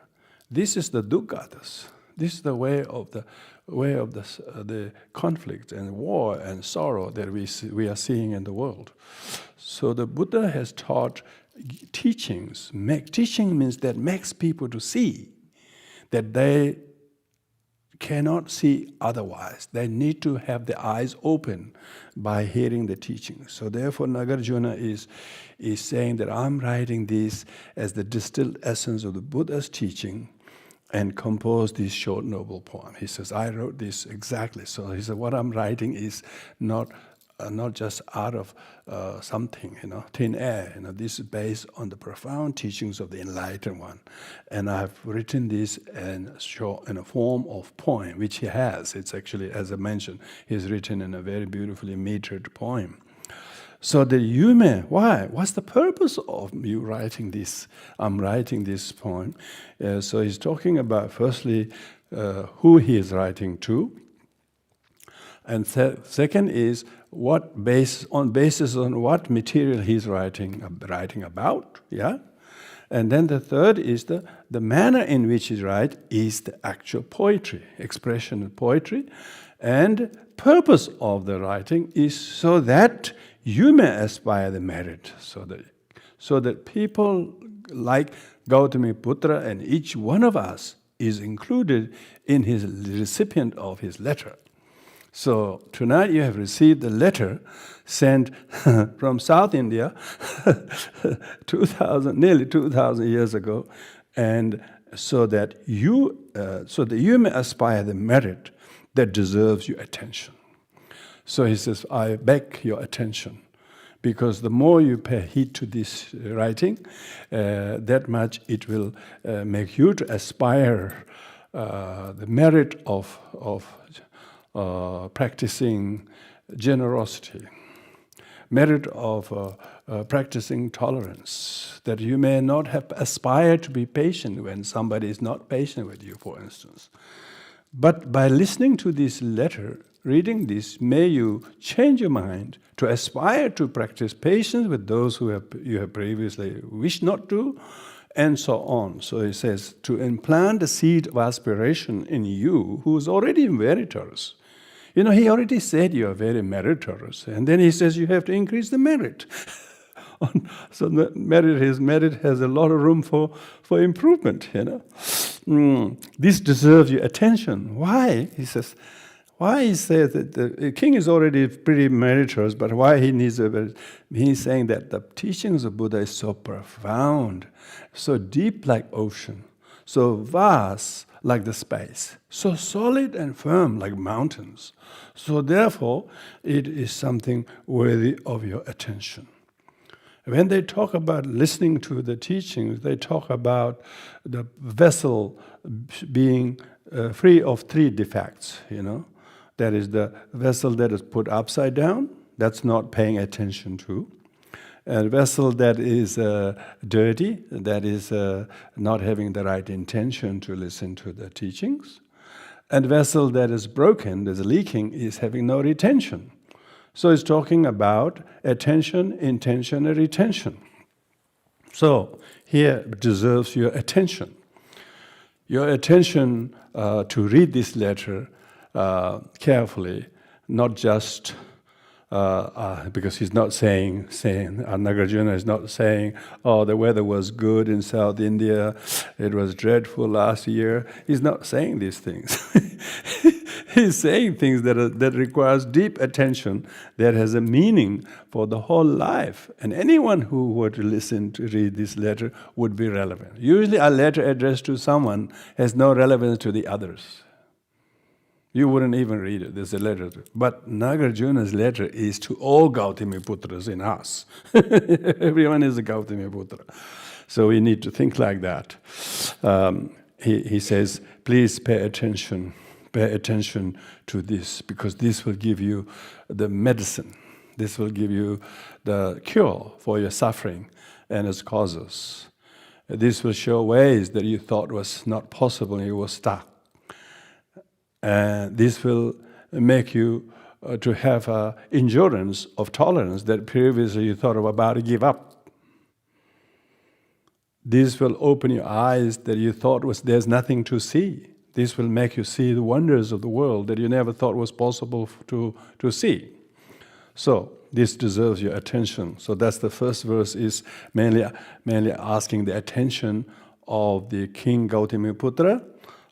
This is the Dukkhatas. This is the way of the conflict and war and sorrow that we are seeing in the world. So the Buddha has taught teachings. Teaching means that makes people to see that they cannot see otherwise. They need to have their eyes open by hearing the teachings. So therefore Nagarjuna is saying that I'm writing this as the distilled essence of the Buddha's teaching and composed this short noble poem. He says, I wrote this exactly. So he said, what I'm writing is not just out of something, thin air. This is based on the profound teachings of the enlightened one. And I've written this in a form of poem, which he has. It's actually, as I mentioned, he's written in a very beautifully metered poem. So that you may, why? What's the purpose of you writing this? I'm writing this poem. So he's talking about, firstly, who he is writing to. And second is basis on what material he's writing about, yeah? And then the third is the manner in which he writes is the actual poetry, expression of poetry. And purpose of the writing is so that you may aspire the merit, so that people like Gautami Putra and each one of us is included in his recipient of his letter. So tonight you have received a letter sent from South India nearly 2,000 years ago, and so that you may aspire the merit that deserves your attention. So he says, I beg your attention, because the more you pay heed to this writing, that much it will make you to aspire the merit of practicing generosity, merit of practicing tolerance, that you may not have aspired to be patient when somebody is not patient with you, for instance. But by listening to this letter, reading this, may you change your mind to aspire to practice patience with those who you have previously wished not to, and so on. So he says, to implant the seed of aspiration in you who is already meritorious. You know, he already said you are very meritorious, and then he says you have to increase the merit. So his merit has a lot of room for improvement, you know. This deserves your attention. Why? He says, why he says that the king is already pretty meritorious, but why he needs he's saying that the teachings of Buddha is so profound, so deep like ocean, so vast like the space, so solid and firm like mountains. So therefore, it is something worthy of your attention. When they talk about listening to the teachings, they talk about the vessel being free of three defects, you know. That is the vessel that is put upside down, that's not paying attention to. A vessel that is dirty, that is not having the right intention to listen to the teachings. And vessel that is broken, that is leaking, is having no retention. So it's talking about attention, intention, and retention. So here deserves your attention. Your attention to read this letter carefully, not just because he's not saying Nagarjuna is not saying, oh, the weather was good in South India, it was dreadful last year. He's not saying these things. He's saying things that requires deep attention, that has a meaning for the whole life. And anyone who were to listen to read this letter would be relevant. Usually a letter addressed to someone has no relevance to the others. You wouldn't even read it. There's a letter. But Nagarjuna's letter is to all Gautami Putras in us. Everyone is a Gautami Putra. So we need to think like that. He says, please pay attention to this, because this will give you the medicine. This will give you the cure for your suffering and its causes. This will show ways that you thought was not possible and you were stuck. This will make you to have endurance of tolerance that previously you thought about to give up. This will open your eyes that you thought there's nothing to see. This will make you see the wonders of the world that you never thought was possible to see. So this deserves your attention. So that's the first verse, is mainly asking the attention of the King Gautami Putra,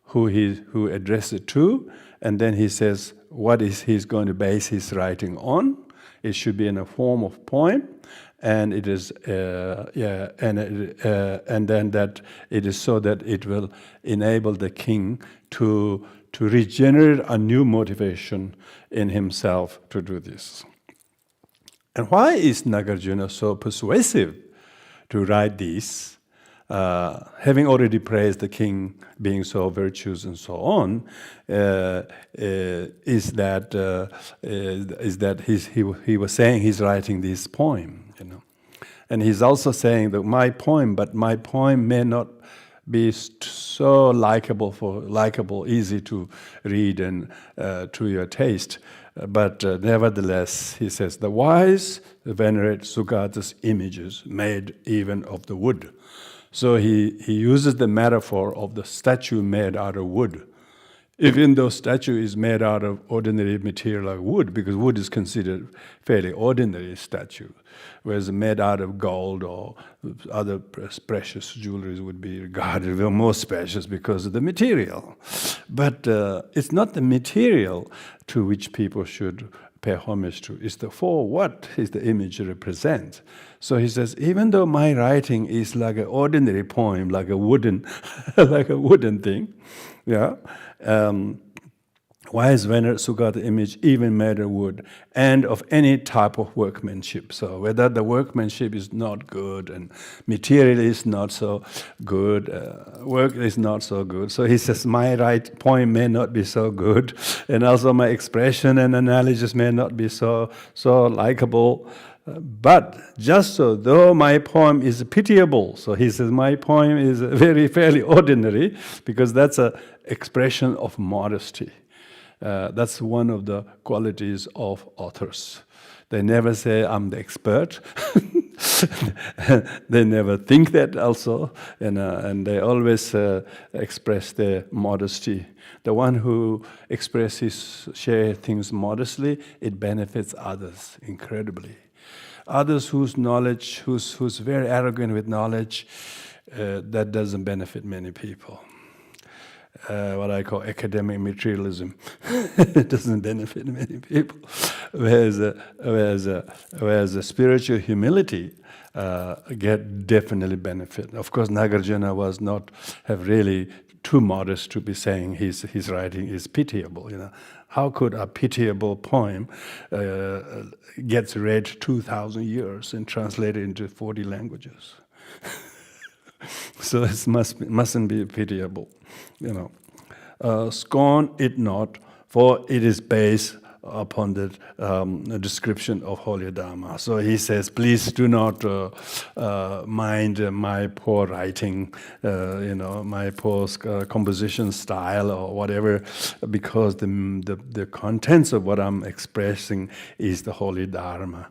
who addressed it to, and then he says what is he's going to base his writing on. It should be in a form of poem, and it is and then that it is so that it will enable the king to regenerate a new motivation in himself to do this. And why is Nagarjuna so persuasive to write this? having already praised the king being so virtuous and so on, is that he was saying he's writing this poem, and he's also saying that my poem may not be so likable, easy to read and to your taste. But nevertheless, he says, the wise venerate Sugata's images made even of the wood. So he uses the metaphor of the statue made out of wood. Even though statue is made out of ordinary material like wood, because wood is considered fairly ordinary statue, whereas made out of gold or other precious jewelry would be regarded as more precious because of the material. But it's not the material to which people should pay homage to. It's for what is the image represent. So he says, even though my writing is like an ordinary poem, like a wooden, like a wooden thing, wise venerate Sugata image even made of wood and of any type of workmanship. So whether the workmanship is not good and material is not so good, work is not so good. So he says my poem may not be so good, and also my expression and analysis may not be so likable. But just so, though my poem is pitiable, so he says my poem is fairly ordinary, because that's an expression of modesty. That's one of the qualities of authors. They never say, I'm the expert. They never think that also, and they always express their modesty. The one who share things modestly, it benefits others incredibly. Others whose knowledge, who's very arrogant with knowledge, that doesn't benefit many people. What I call academic materialism. It doesn't benefit many people. Whereas a spiritual humility definitely benefit. Of course, Nagarjuna was not really too modest to be saying his writing is pitiable. How could a pitiable poem gets read 2,000 years and translated into 40 languages? So it mustn't be pitiable, Scorn it not, for it is based upon the description of Holy Dharma. So he says, please do not mind my poor writing, my poor composition style or whatever, because the contents of what I'm expressing is the Holy Dharma.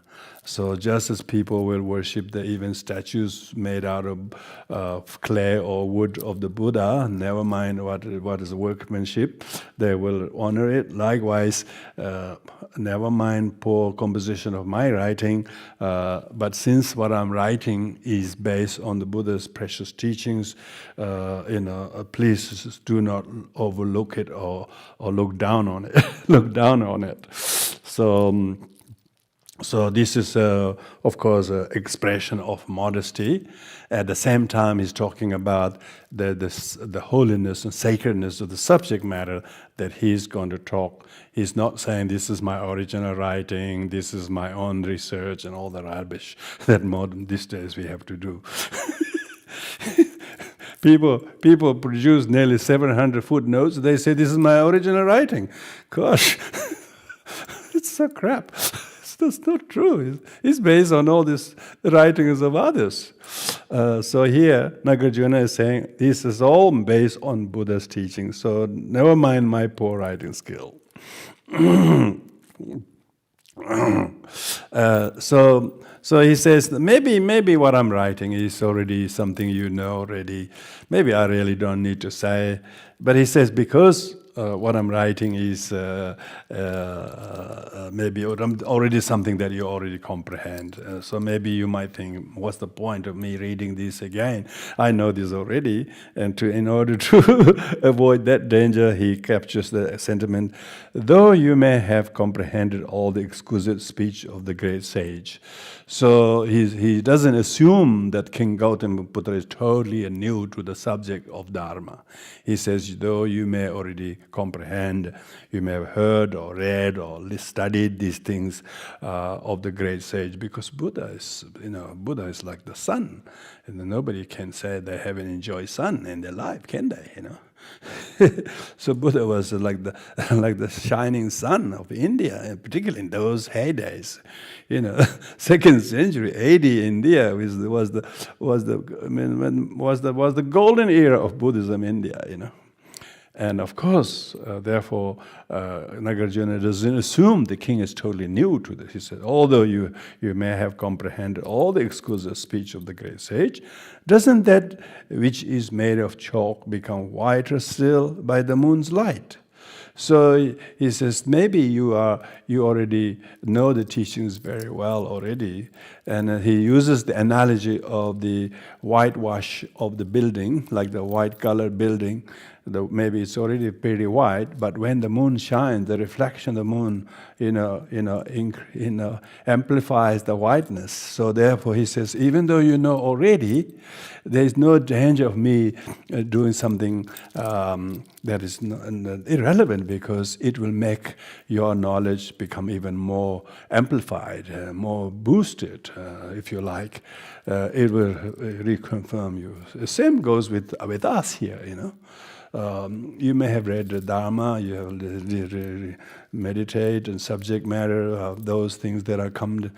So just as people will worship even statues made out of clay or wood of the Buddha, never mind what is workmanship, they will honor it. Likewise, never mind poor composition of my writing, but since what I'm writing is based on the Buddha's precious teachings, please do not overlook it or look down on it. Look down on it. So this is, of course, an expression of modesty. At the same time, he's talking about the holiness and sacredness of the subject matter that he's going to talk. He's not saying this is my original writing, this is my own research and all the rubbish that these days we have to do. People produce nearly 700 footnotes. They say this is my original writing. Gosh, it's so crap. That's not true. It's based on all these writings of others. So here, Nagarjuna is saying, this is all based on Buddha's teaching, so never mind my poor writing skill. So he says, maybe what I'm writing is already something you know already. Maybe I really don't need to say. But he says, because what I'm writing is maybe already something that you already comprehend. So maybe you might think, what's the point of me reading this again? I know this already. And in order to avoid that danger, he captures the sentiment, though you may have comprehended all the exquisite speech of the great sage. So he doesn't assume that King Gautama Buddha is totally new to the subject of Dharma. He says, though you may already comprehend. You may have heard or read or studied these things of the great sage, because Buddha is like the sun, and nobody can say they haven't enjoyed sun in their life, can they? So Buddha was like the shining sun of India, and particularly in those heydays. 2nd century AD India was the golden era of Buddhism in India. And of course, therefore, Nagarjuna doesn't assume the king is totally new to this. He said, although you may have comprehended all the exquisite speech of the great sage, doesn't that which is made of chalk become whiter still by the moon's light? So he says, maybe you already know the teachings very well already, and he uses the analogy of the whitewash of the building, like the white colored building. Maybe it's already pretty white, but when the moon shines, the reflection of the moon, amplifies the whiteness. So therefore, he says, even though you know already, there is no danger of me doing something that is irrelevant, because it will make your knowledge become even more amplified, more boosted, if you like. It will reconfirm you. The same goes with us here, you may have read the Dharma, you have meditate and subject matter of those things that are come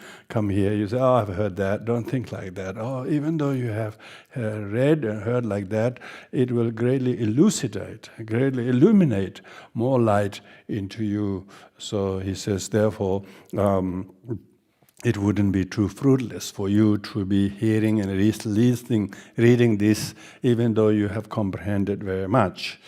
here. You say, oh, I've heard that. Don't think like that. Oh, even though you have read and heard like that, it will greatly elucidate, greatly illuminate more light into you. So he says, therefore, it wouldn't be too fruitless for you to be hearing and reading this, even though you have comprehended very much.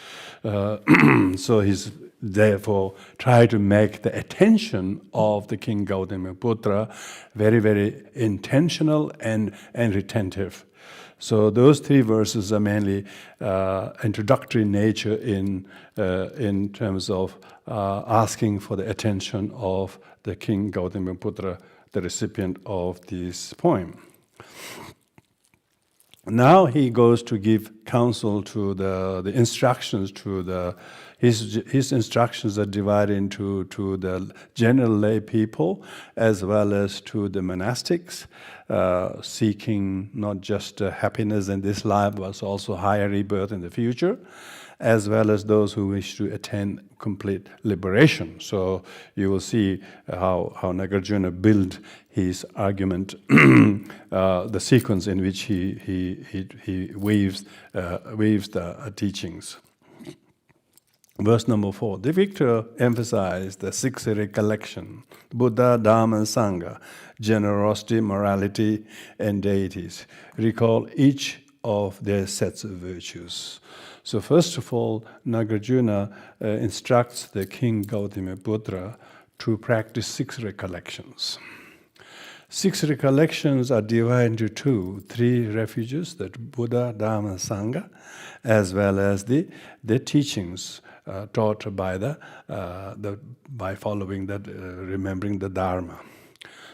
So he's therefore try to make the attention of the King Gautamiputra very, very intentional and retentive. So those 3 verses are mainly introductory nature in terms of asking for the attention of the King Gautamiputra, the recipient of this poem. Now he goes to give counsel to the instructions to his instructions are divided into the general lay people as well as to the monastics, seeking not just happiness in this life but also higher rebirth in the future, as well as those who wish to attain complete liberation. So you will see how Nagarjuna built his argument, the sequence in which he weaves the teachings. Verse number 4. The victor emphasized the 6 recollection: Buddha, Dharma, and Sangha, generosity, morality, and deities. Recall each of their sets of virtues. So first of all, Nagarjuna instructs the king Gautamiputra to practice 6 recollections. 6 recollections are divided into 2, 3 refuges, that Buddha, Dharma, and Sangha, as well as the teachings taught by by following that, remembering the Dharma.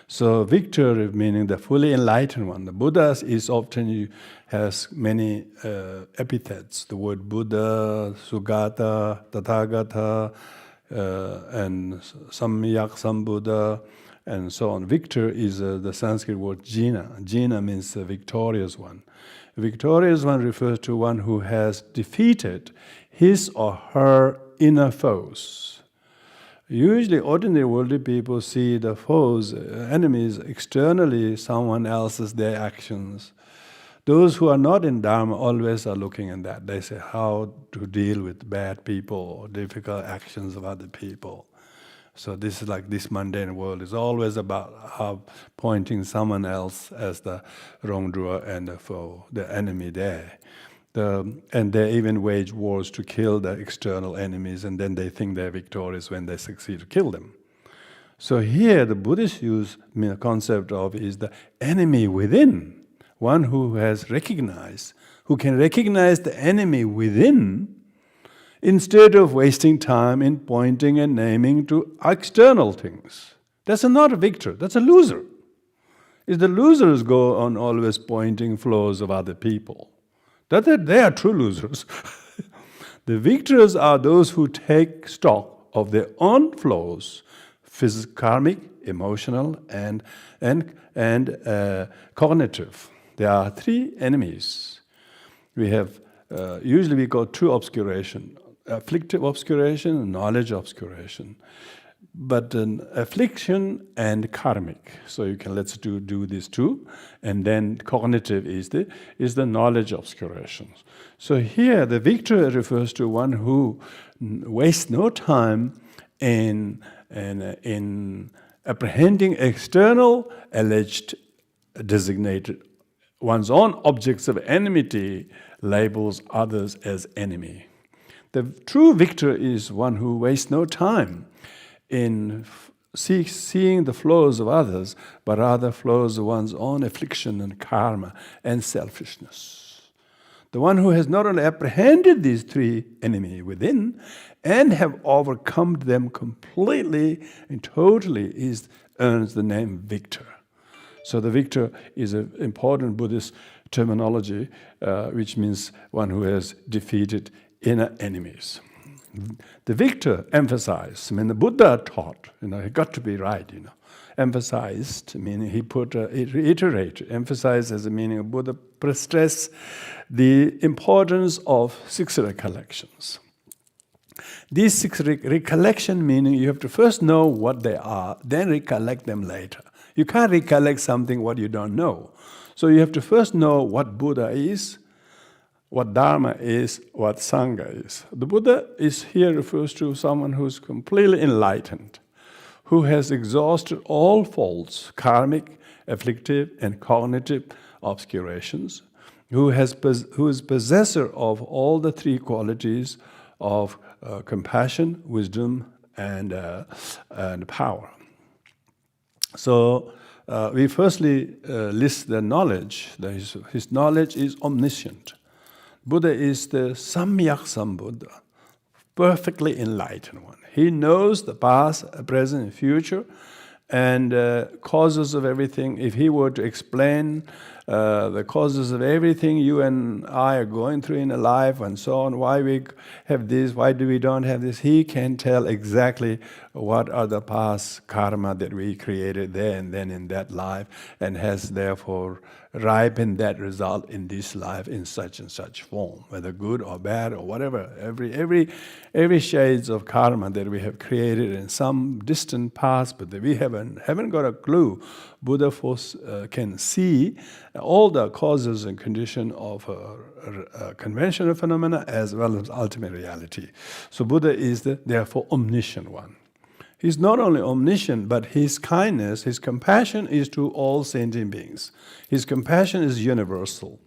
So victor, meaning the fully enlightened one. The Buddha is often has many epithets. The word Buddha, Sugata, Tathagata, and Samyak Sambuddha, and so on. Victor is the Sanskrit word Jina. Jina means the victorious one. The victorious one refers to one who has defeated his or her inner foes. Usually, ordinary worldly people see the foes, enemies, externally, someone else's, their actions. Those who are not in Dharma always are looking at that. They say how to deal with bad people or difficult actions of other people. So this is like this mundane world is always about how pointing someone else as the wrongdoer and the foe, the enemy there. And they even wage wars to kill the external enemies, and then they think they're victorious when they succeed to kill them. So here the Buddhists use the concept of is the enemy within, one who has recognized, who can recognize the enemy within, instead of wasting time in pointing and naming to external things. That's not a victor, that's a loser. It's the losers go on always pointing flaws of other people. They are true losers. The victors are those who take stock of their own flaws, physical, karmic, emotional, and cognitive. There are three enemies. We have, usually we call true obscuration, afflictive obscuration and knowledge obscuration. But affliction and karmic. So you can, let's do these two. And then cognitive is the knowledge obscurations. So here the victor refers to one who wastes no time in apprehending external alleged designated one's own objects of enmity, labels others as enemy. The true victor is one who wastes no time in seeing the flaws of others, but rather flaws of one's own affliction and karma and selfishness. The one who has not only apprehended these three enemies within and have overcome them completely and totally earns the name victor. So the victor is an important Buddhist terminology, which means one who has defeated inner enemies. The victor emphasized, I mean, the Buddha taught, it got to be right, Emphasized, meaning he reiterated, emphasized as a meaning of Buddha, stress the importance of 6 recollections. These 6 recollection meaning you have to first know what they are, then recollect them later. You can't recollect something what you don't know. So you have to first know what Buddha is, what Dharma is, what Sangha is. The Buddha refers to someone who's completely enlightened, who has exhausted all faults, karmic, afflictive, and cognitive obscurations, who is possessor of all the 3 qualities of compassion, wisdom, and power. So we firstly list the knowledge. His knowledge is omniscient. Buddha is the Samyak Sambuddha, perfectly enlightened one. He knows the past, present, and future, and causes of everything. If he were to explain the causes of everything you and I are going through in a life and so on, why we have this, why do we don't have this, he can tell exactly what are the past karma that we created there and then in that life, and has therefore ripened that result in this life in such and such form, whether good or bad or whatever. Every shades of karma that we have created in some distant past, but that we haven't got a clue. Buddha can see all the causes and condition of conventional phenomena as well as ultimate reality. So Buddha is the therefore omniscient one. He's not only omniscient, but his kindness, his compassion is to all sentient beings. His compassion is universal.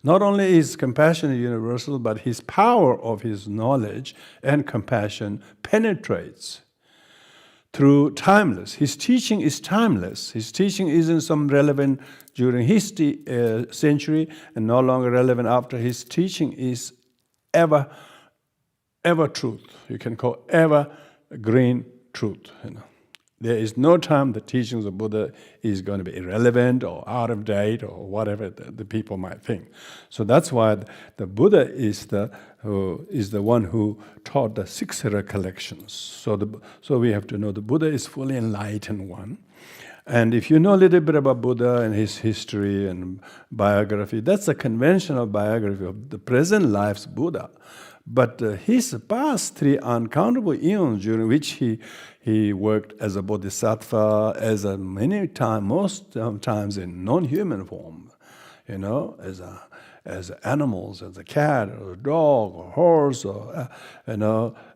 Not only is compassion universal, but his power of his knowledge and compassion penetrates through timeless. His teaching is timeless. His teaching isn't some relevant during his century and no longer relevant after. His teaching is ever truth. You can call ever green truth. There is no time the teachings of Buddha is going to be irrelevant or out of date or whatever the people might think. So that's why the Buddha is the one who taught the 6 recollections. So we have to know the Buddha is fully enlightened one. And if you know a little bit about Buddha and his history and biography, that's a conventional biography of the present life's Buddha. But his past 3 uncountable eons during which he worked as a bodhisattva, most times in non-human form, as animals, as a cat or a dog or horse or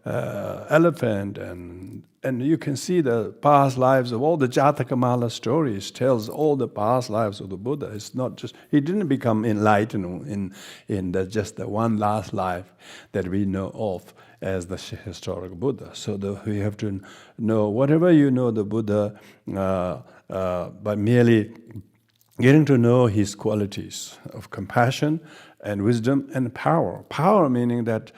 elephant, and you can see the past lives of all the Jatakamala stories tells all the past lives of the Buddha. It's not just he didn't become enlightened in just the one last life that we know of as the historic Buddha. So we have to know whatever you know the Buddha by merely getting to know his qualities of compassion and wisdom and power. Power meaning that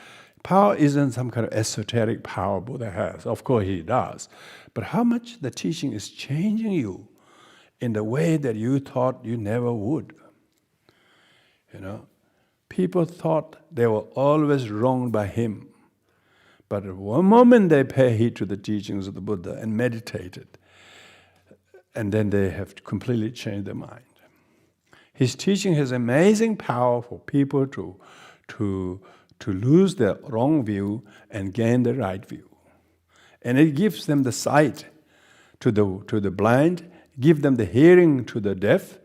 power isn't some kind of esoteric power Buddha has. Of course he does. But how much the teaching is changing you in the way that you thought you never would. people thought they were always wronged by him. But at one moment they pay heed to the teachings of the Buddha and meditated, and then they have completely changed their mind. His teaching has amazing power for people to lose their wrong view and gain the right view. And it gives them the sight to the blind, give them the hearing to the deaf,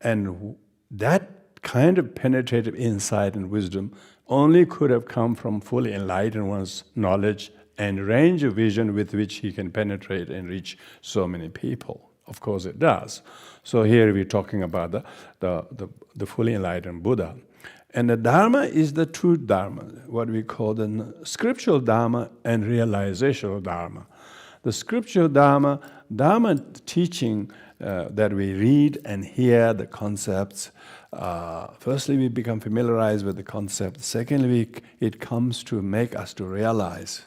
and that kind of penetrative insight and wisdom only could have come from fully enlightened one's knowledge and range of vision with which he can penetrate and reach so many people. Of course it does. So here we're talking about the fully enlightened Buddha. And the Dharma is the true Dharma, what we call the scriptural Dharma and realizational Dharma. The scriptural Dharma teaching that we read and hear the concepts. Firstly, we become familiarized with the concept. Secondly, it comes to make us to realize.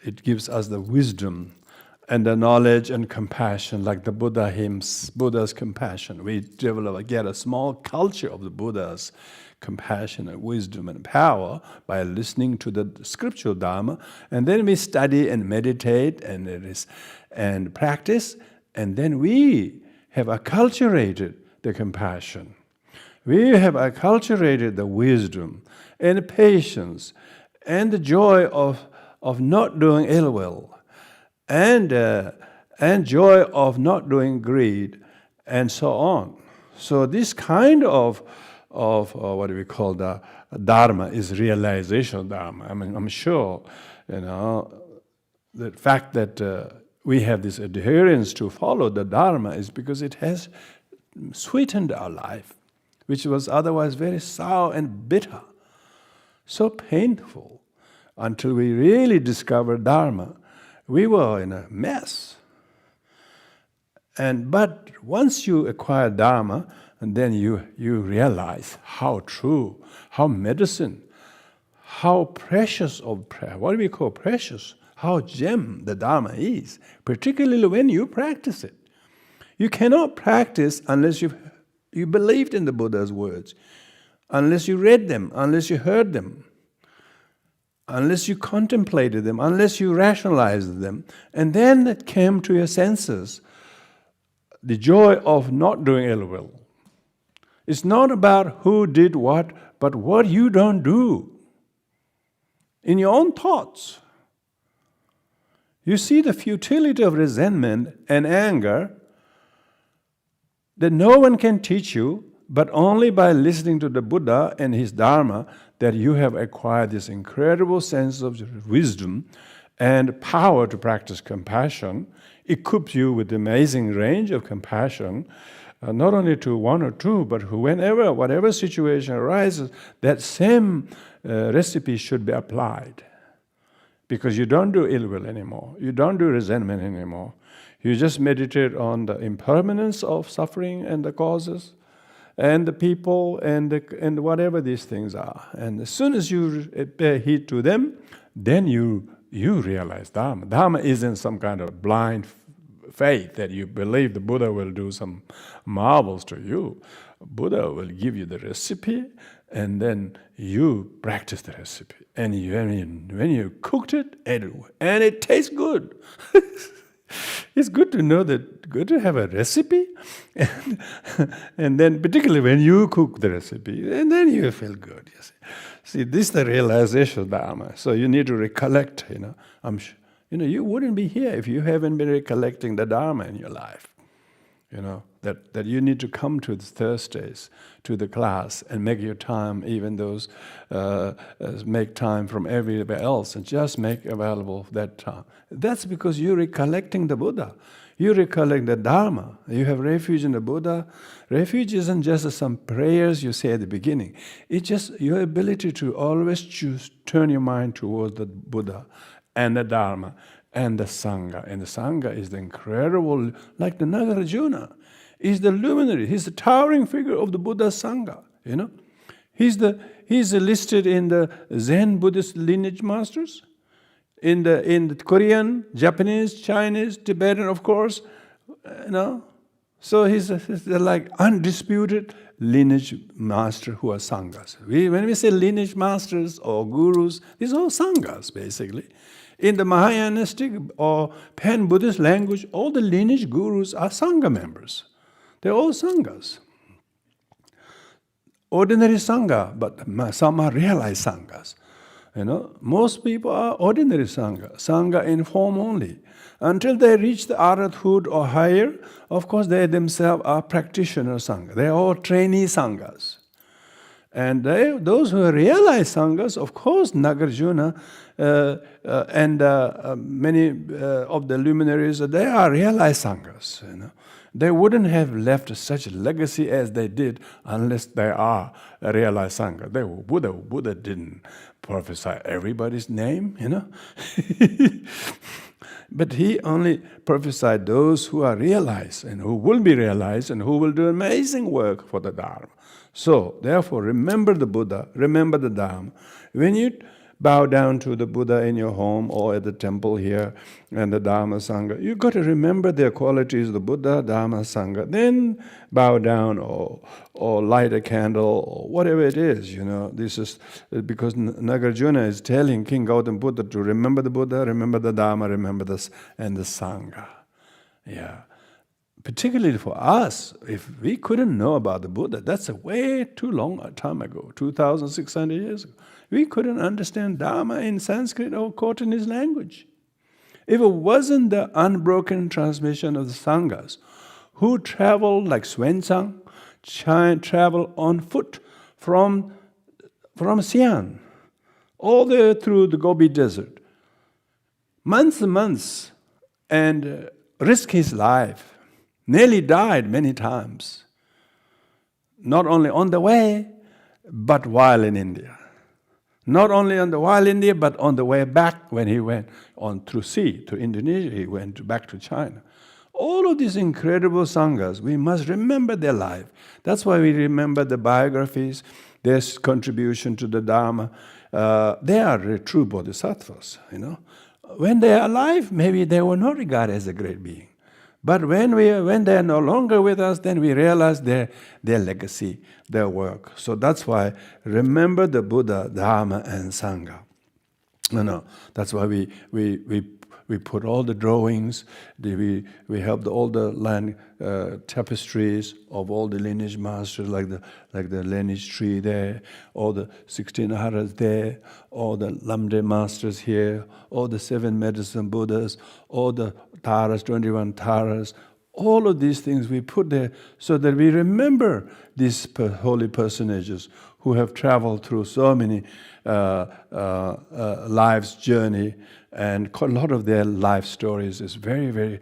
It gives us the wisdom and the knowledge and compassion, like the Buddha hymns, Buddha's compassion. We get a small culture of the Buddha's compassion and wisdom and power by listening to the scriptural Dharma, and then we study and meditate and practice, and then we have acculturated the compassion. We have acculturated the wisdom and patience and the joy of not doing ill will, and joy of not doing greed, and so on. So this kind of what do we call the Dharma is realization Dharma. I mean, I'm sure, the fact that we have this adherence to follow the Dharma is because it has sweetened our life, which was otherwise very sour and bitter, so painful. Until we really discovered Dharma, we were in a mess. But once you acquire Dharma, and then you realize how true, how medicine, how precious of prayer. What do we call precious? How gem the Dharma is, particularly when you practice it. You cannot practice unless you believed in the Buddha's words, unless you read them, unless you heard them, unless you contemplated them, unless you rationalized them, and then it came to your senses, the joy of not doing ill will. It's not about who did what, but what you don't do. In your own thoughts, you see the futility of resentment and anger that no one can teach you, but only by listening to the Buddha and his Dharma that you have acquired this incredible sense of wisdom and power to practice compassion. Equips you with amazing range of compassion, not only to one or two, but whenever, whatever situation arises, that same recipe should be applied. Because you don't do ill will anymore. You don't do resentment anymore. You just meditate on the impermanence of suffering and the causes, and the people, and whatever these things are. And as soon as you pay heed to them, then you realize Dharma. Dharma isn't some kind of blind faith that you believe the Buddha will do some marvels to you. Buddha will give you the recipe, and then you practice the recipe. And when you cooked it, and it tastes good. It's good to know that, good to have a recipe, and then particularly when you cook the recipe, and then you feel good. You see, this is the realization Dharma. So you need to recollect. You wouldn't be here if you haven't been recollecting the Dharma in your life. That you need to come to the Thursdays, to the class, and make your time, even those, make time from everywhere else, and just make available that time. That's because you're recollecting the Buddha. You recollect the Dharma. You have refuge in the Buddha. Refuge isn't just some prayers you say at the beginning. It's just your ability to always turn your mind towards the Buddha and the Dharma and the Sangha. And the Sangha is the incredible, like the Nagarjuna. He's the luminary. He's the towering figure of the Buddha's Sangha. He's listed in the Zen Buddhist lineage masters, in the Korean, Japanese, Chinese, Tibetan, of course. So he's like undisputed lineage masters who are sanghas. When we say lineage masters or gurus, these are all sanghas basically. In the Mahayanistic or Pan-Buddhist language, all the lineage gurus are sangha members. They're all sanghas. Ordinary sangha, but some are realized sanghas. Most people are ordinary sangha in form only. Until they reach the arhathood or higher, of course they themselves are practitioner sangha. They are all trainee sanghas. And those who are realized sanghas, of course, Nagarjuna and many of the luminaries, they are realized sanghas. They wouldn't have left such a legacy as they did unless they are a realized sangha. They were Buddha. Buddha didn't prophesy everybody's name, But he only prophesied those who are realized and who will be realized and who will do amazing work for the Dharma. So, therefore, remember the Buddha, remember the Dharma. When you bow down to the Buddha in your home or at the temple here and the Dharma Sangha, you've got to remember their qualities, the Buddha, Dharma, Sangha. Then bow down or light a candle or whatever it is, This is because Nagarjuna is telling King Gautam Buddha to remember the Buddha, remember the Dharma, remember this and the Sangha. Yeah. Particularly for us, if we couldn't know about the Buddha, that's a way too long a time ago, 2,600 years ago. We couldn't understand Dharma in Sanskrit or Khotanese language. If it wasn't the unbroken transmission of the Sanghas, who traveled like Xuanzang, traveled on foot from Xi'an, all the way through the Gobi Desert, months and months, and risked his life, nearly died many times, not only on the way, but while in India. Not only while in India, but on the way back when he went on through sea to Indonesia, he went back to China. All of these incredible sanghas, we must remember their life. That's why we remember the biographies, their contribution to the Dharma. They are true bodhisattvas, When they are alive, maybe they were not regarded as a great being. But when they are no longer with us, then we realize their legacy, their work. So that's why remember the Buddha, Dharma, and Sangha. That's why we put all the drawings. We help all the land tapestries of all the lineage masters, like the lineage tree there, all the 16 haras there, all the Lamde masters here, all the 7 medicine Buddhas, all the Taras, 21 Taras, all of these things we put there so that we remember these holy personages who have traveled through so many lives' journey, and a lot of their life stories is very, very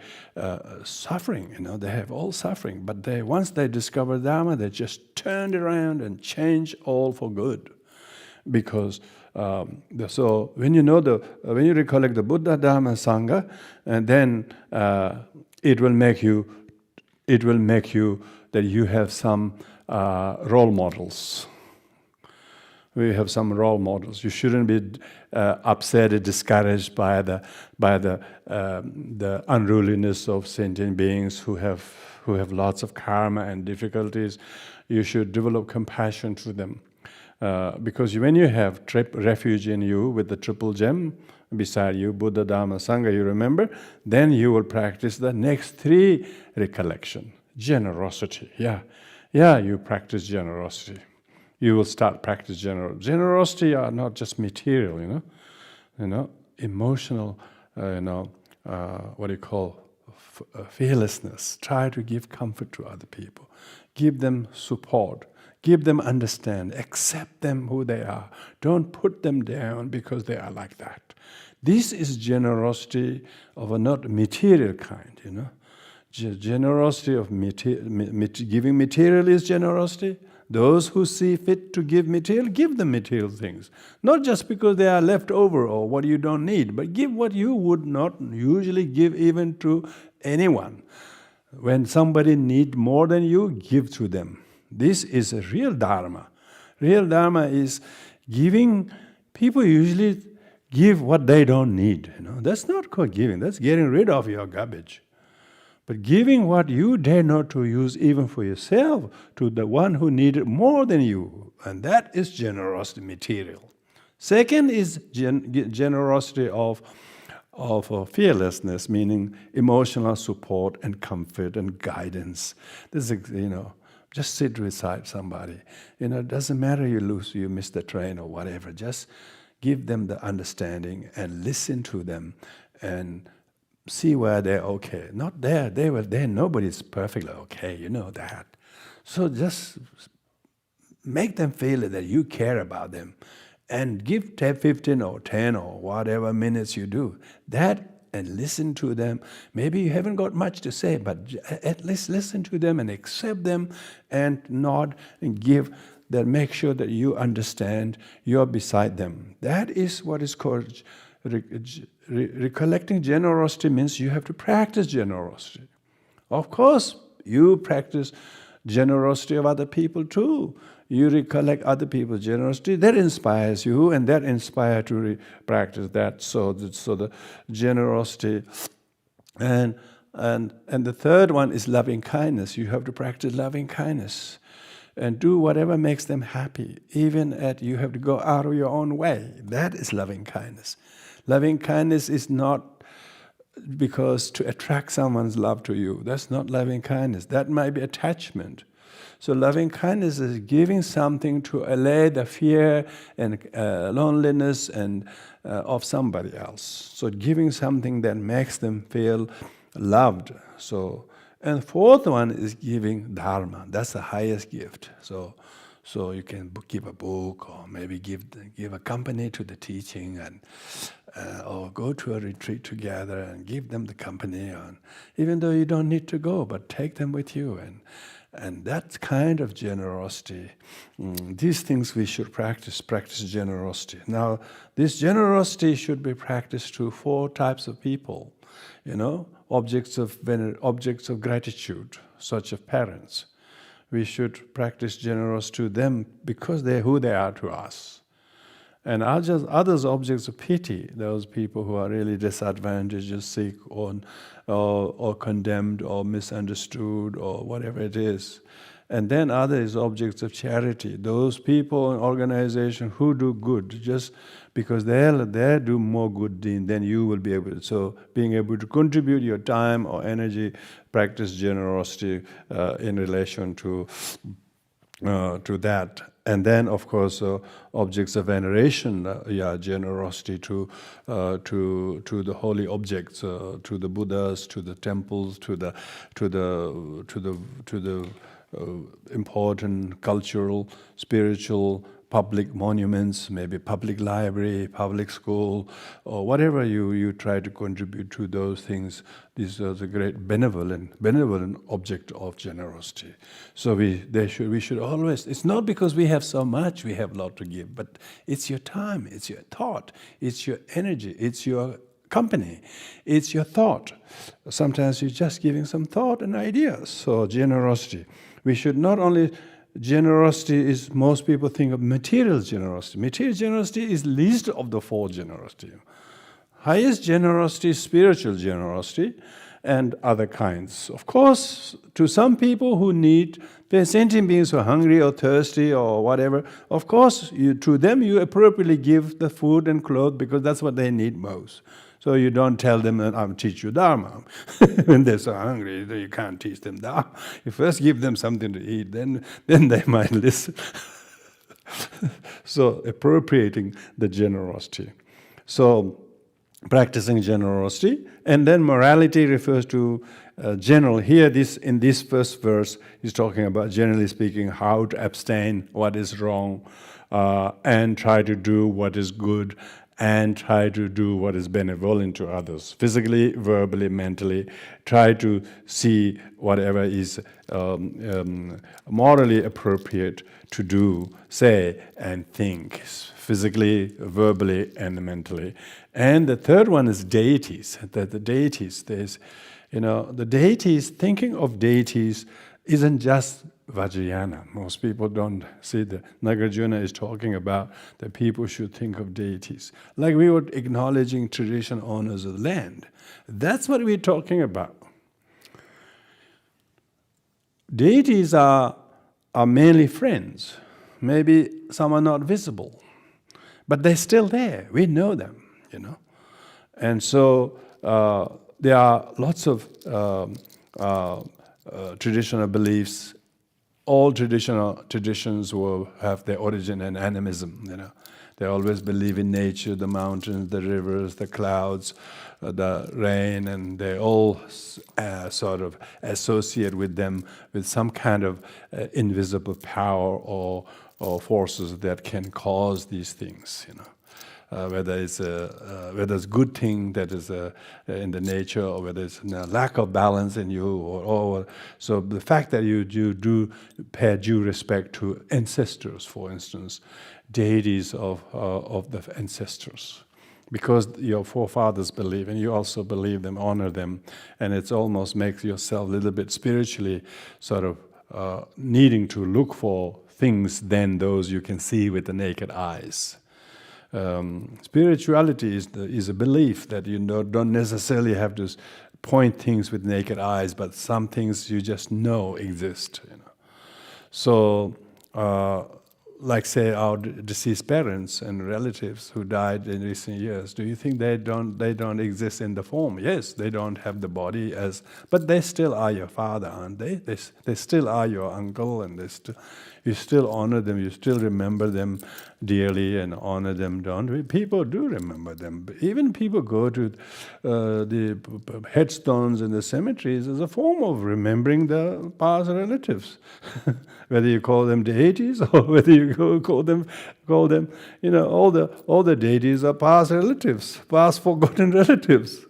suffering. They have all suffering, but once they discover Dharma, they just turned around and changed all for good, because. So when you recollect the Buddha, Dharma, Sangha, and then it will make you that you have some role models. We have some role models. You shouldn't be upset or discouraged by the unruliness of sentient beings who have lots of karma and difficulties. You should develop compassion to them. Because when you have refuge in you with the triple gem beside you, Buddha, Dharma, Sangha, you remember, then you will practice the next 3 recollection. Generosity, you practice generosity. You will start practice generosity. Generosity are not just material, emotional, fearlessness. Try to give comfort to other people. Give them support. Give them understand. Accept them who they are. Don't put them down because they are like that. This is generosity of a not material kind, Generosity of giving material is generosity. Those who see fit to give material, give them material things. Not just because they are left over or what you don't need, but give what you would not usually give even to anyone. When somebody needs more than you, give to them. This is a real Dharma. Real Dharma is giving. People usually give what they don't need. That's not called giving. That's getting rid of your garbage. but giving what you dare not to use even for yourself to the one who needed more than you. And that is generosity material. Second is generosity of fearlessness, meaning emotional support and comfort and guidance. This is, just sit beside somebody. It doesn't matter you miss the train or whatever. Just give them the understanding and listen to them and see where they're okay. Not there. They were there. Nobody's perfectly okay. You know that. So just make them feel that you care about them. And give 10, 15 or 10 or whatever minutes you do. That, and listen to them. Maybe you haven't got much to say, but at least listen to them and accept them and nod and give that. Make sure that you understand you're beside them. That is what is called recollecting generosity. Means you have to practice generosity. Of course, you practice generosity of other people too. You recollect other people's generosity, that inspires you, and that inspires to practice that. So the generosity, and the third one is loving kindness. You have to practice loving kindness, and do whatever makes them happy. Even you have to go out of your own way. That is loving kindness. Loving kindness is not because to attract someone's love to you. That's not loving kindness. That might be attachment. So loving kindness is giving something to allay the fear and loneliness and of somebody else. So giving something that makes them feel loved. So, and fourth one is giving dharma. That's the highest gift. So you can give a book, or maybe give a company to the teaching, and or go to a retreat together and give them the company. Even though you don't need to go, but take them with you. And that kind of generosity, these things we should practice generosity. Now, this generosity should be practiced to 4 types of people, objects of gratitude, such as parents. We should practice generosity to them because they're who they are to us. And others objects of pity, those people who are really disadvantaged, sick, or condemned, or misunderstood, or whatever it is. And then others objects of charity, those people and organizations who do good, just because they do more good than you will be able to. So being able to contribute your time or energy, practice generosity in relation to that. And then, of course, objects of veneration, generosity to the holy objects, to the Buddhas, to the temples, to the important cultural, spiritual, public monuments, maybe public library, public school, or whatever you try to contribute to those things. These are the great benevolent object of generosity. So we should always. It's not because we have so much, we have a lot to give, but it's your time, it's your thought, it's your energy, it's your company, it's your thought. Sometimes you're just giving some thought and ideas. So generosity. We should not only. Generosity is, most people think of material generosity. Material generosity is least of the 4 generosity. Highest generosity is spiritual generosity and other kinds. Of course, to some people who need, they're sentient beings who are hungry or thirsty or whatever, of course, to them you appropriately give the food and clothes because that's what they need most. So you don't tell them that I'll teach you Dharma. When they're so hungry, you can't teach them Dharma. You first give them something to eat, then they might listen. So appropriating the generosity. So practicing generosity. And then morality refers to general. Here, in this first verse, he's talking about, generally speaking, how to abstain what is wrong and try to do what is good, and try to do what is benevolent to others, physically, verbally, mentally. Try to see whatever is morally appropriate to do, say, and think, physically, verbally, and mentally. And the third one is deities. The deities, the deities, thinking of deities isn't just Vajrayana. Most people don't see that. Nagarjuna is talking about that people should think of deities. Like we were acknowledging traditional owners of the land. That's what we're talking about. deities are mainly friends. Maybe some are not visible, but they're still there. We know them, And so there are lots of traditional beliefs. All traditions will have their origin in animism, They always believe in nature, the mountains, the rivers, the clouds, the rain, and they all sort of associate with them with some kind of invisible power or forces that can cause these things, whether it's a good thing that is in the nature, or whether it's a lack of balance in you, or so the fact that you do pay due respect to ancestors, for instance, deities of the ancestors, because your forefathers believe, and you also believe them, honor them, and it almost makes yourself a little bit spiritually sort of needing to look for things than those you can see with the naked eyes. Spirituality is a belief that you don't necessarily have to point things with naked eyes, but some things you just know exist. So, like say our deceased parents and relatives who died in recent years, do you think they don't exist in the form? Yes, they don't have the body but they still are your father, aren't they? They still are your uncle, and you still honor them, you still remember them dearly and honor them, don't we? People do remember them. Even people go to the headstones in the cemeteries as a form of remembering the past relatives. Whether you call them deities or whether you call them, all the deities are past relatives, past forgotten relatives.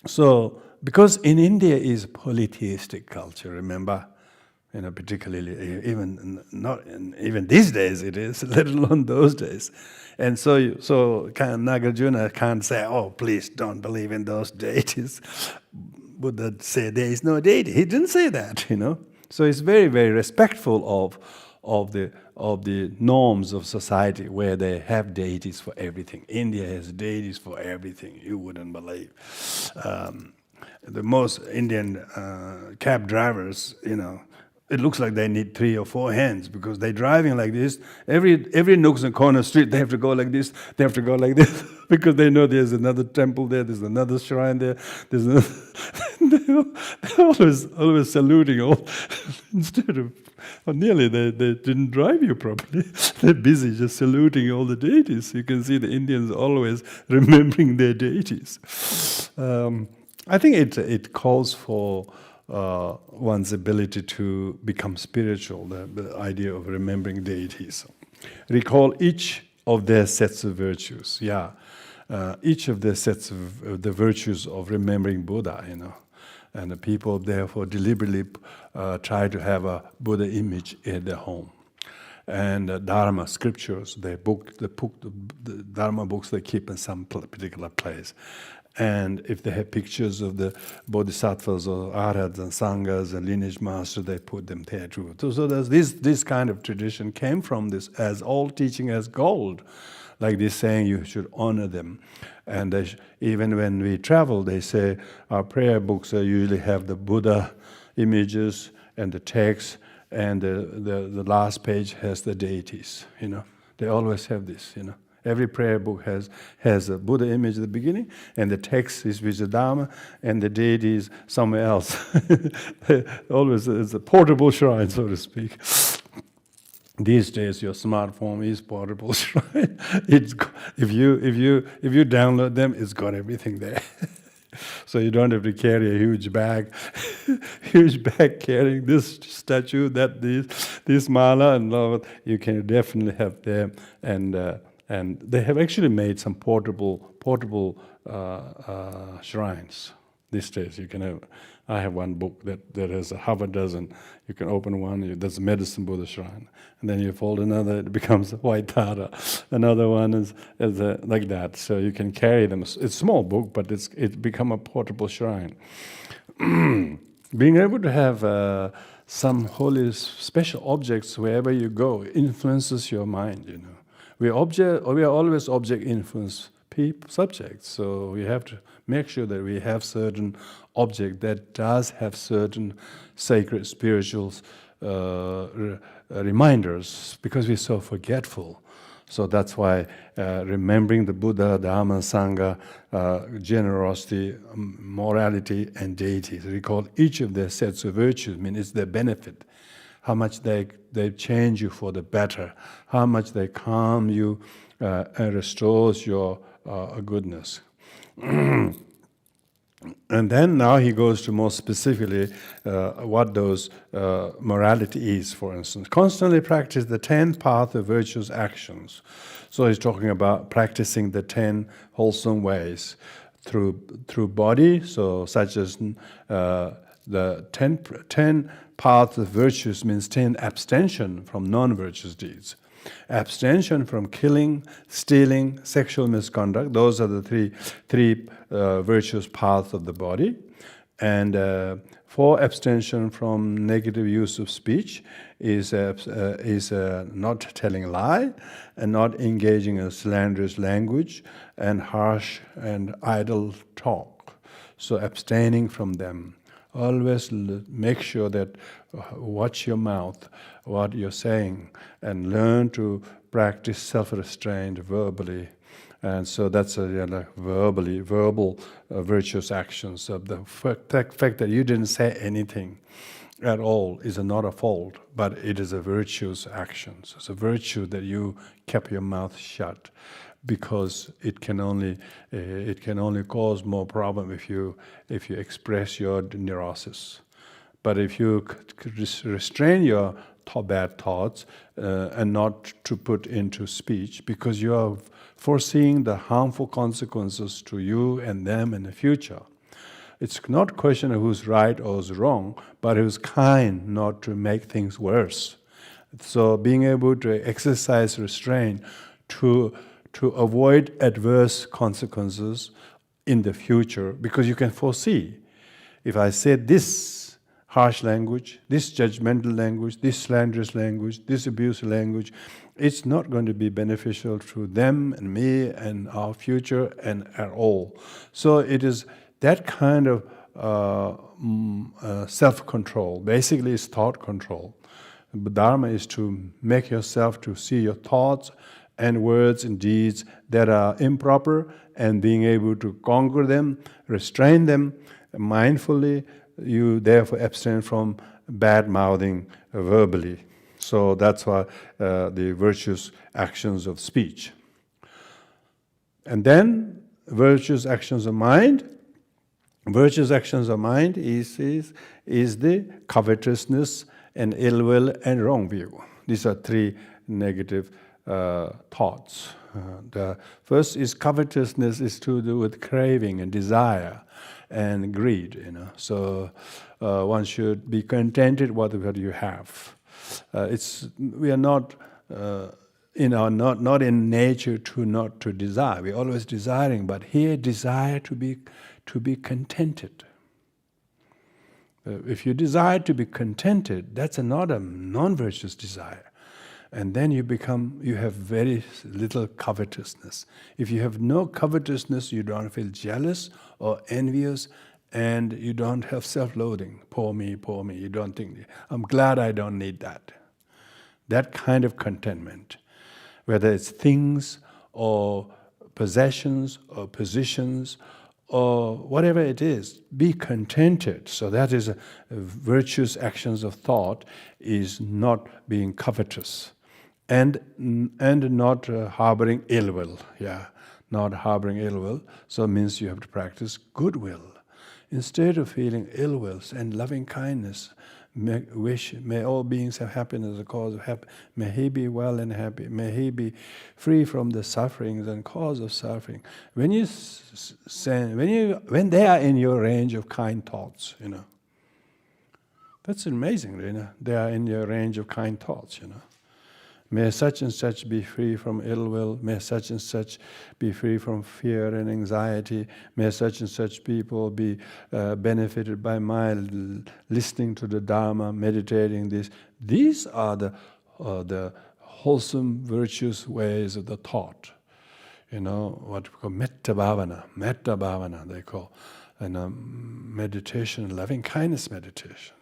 So, because in India is polytheistic culture, remember? Particularly even these days it is, let alone those days. And so Nagarjuna can't say, "Oh, please don't believe in those deities." Buddha said there is no deity. He didn't say that, So he's very, very respectful of the norms of society where they have deities for everything. India has deities for everything. You wouldn't believe. The most Indian cab drivers, it looks like they need 3 or 4 hands because they're driving like this. Every nooks and corner street, they have to go like this. They have to go like this because they know there's another temple there. There's another shrine there. They're always saluting all instead of. Well, nearly they didn't drive you properly. They're busy just saluting all the deities. You can see the Indians always remembering their deities. I think it calls for one's ability to become spiritual, the idea of remembering deities. Recall each of their sets of virtues. Each of their sets of the virtues of remembering Buddha, And the people therefore deliberately try to have a Buddha image in their home. And Dharma scriptures, the Dharma books they keep in some particular place. And if they have pictures of the bodhisattvas or arhats and sanghas and lineage masters, they put them there too. So there's this kind of tradition came from this, as all teaching as gold. Like this saying, you should honor them. And even when we travel, they say our prayer books usually have the Buddha images and the text, and the last page has the deities. They always have this. Every prayer book has a Buddha image at the beginning, and the text is Vijayadharma, and the deity is somewhere else. Always it's a portable shrine, so to speak. These days, your smartphone is portable shrine. If you download them, it's got everything there. So you don't have to carry a huge bag carrying this statue, this mala, and all. You can definitely have them, and they have actually made some portable shrines these days. You can have. I have one book that has a half a dozen. You can open one. There's a medicine Buddha shrine, and then you fold another. It becomes a white Tara. Another one is like that. So you can carry them. It's a small book, but it's become a portable shrine. Being able to have some holy special objects wherever you go influences your mind. We are always object influenced subjects. So we have to make sure that we have certain object that does have certain sacred spiritual reminders, because we're so forgetful. So that's why remembering the Buddha, Dharma, Sangha, generosity, morality, and deity. So we call each of their sets of virtues. I mean, it's their benefit. How much they change you for the better. How much they calm you and restores your goodness. And then now he goes to more specifically what those morality is, for instance. Constantly practice the 10 path of virtuous actions. So he's talking about practicing the 10 wholesome ways through body, so such as the 10 paths of virtues means 10 abstention from non-virtuous deeds. Abstention from killing, stealing, sexual misconduct. Those are the three virtuous paths of the body. And 4 abstention from negative use of speech is not telling lie and not engaging in slanderous language and harsh and idle talk. So abstaining from them. Always make sure that watch your mouth, what you're saying, and learn to practice self-restraint verbally. And so that's verbal virtuous actions. Of the fact that you didn't say anything at all is not a fault, but it is a virtuous action. So it's a virtue that you kept your mouth shut, because it can only cause more problem if you express your neurosis. But if you restrain your bad thoughts and not to put into speech, because you are foreseeing the harmful consequences to you and them in the future. It's not a question of who's right or who's wrong, but who's kind not to make things worse. So being able to exercise restraint to avoid adverse consequences in the future, because you can foresee. If I say this harsh language, this judgmental language, this slanderous language, this abusive language, it's not going to be beneficial to them and me and our future and at all. So it is that kind of self-control. Basically, it's thought control. But Dharma is to make yourself to see your thoughts and words and deeds that are improper, and being able to conquer them, restrain them mindfully. You therefore abstain from bad mouthing verbally. So that's why the virtuous actions of speech. And then virtuous actions of mind. Virtuous actions of mind is the covetousness and ill will and wrong view. These are 3 negative thoughts. The first is covetousness, is to do with craving and desire and greed. So one should be contented with what you have. We are not not in nature not to desire. We're always desiring, but here desire to be contented. If you desire to be contented, that's not a non-virtuous desire. And then you have very little covetousness. If you have no covetousness, you don't feel jealous or envious, and you don't have self-loathing. Poor me, poor me. You don't think, I'm glad I don't need that. That kind of contentment, whether it's things or possessions or positions or whatever it is, be contented. So that is a virtuous actions of thought, is not being covetous. And not harboring ill will, not harboring ill will. So it means you have to practice goodwill. Instead of feeling ill will and loving kindness, may all beings have happiness as a cause of happiness. May he be well and happy. May he be free from the sufferings and cause of suffering. When they are in your range of kind thoughts, that's amazing. They are in your range of kind thoughts. May such and such be free from ill will. May such and such be free from fear and anxiety. May such and such people be benefited by my listening to the Dharma, meditating this. These are the wholesome, virtuous ways of the thought. what we call metta bhavana they call, and meditation, loving kindness meditation.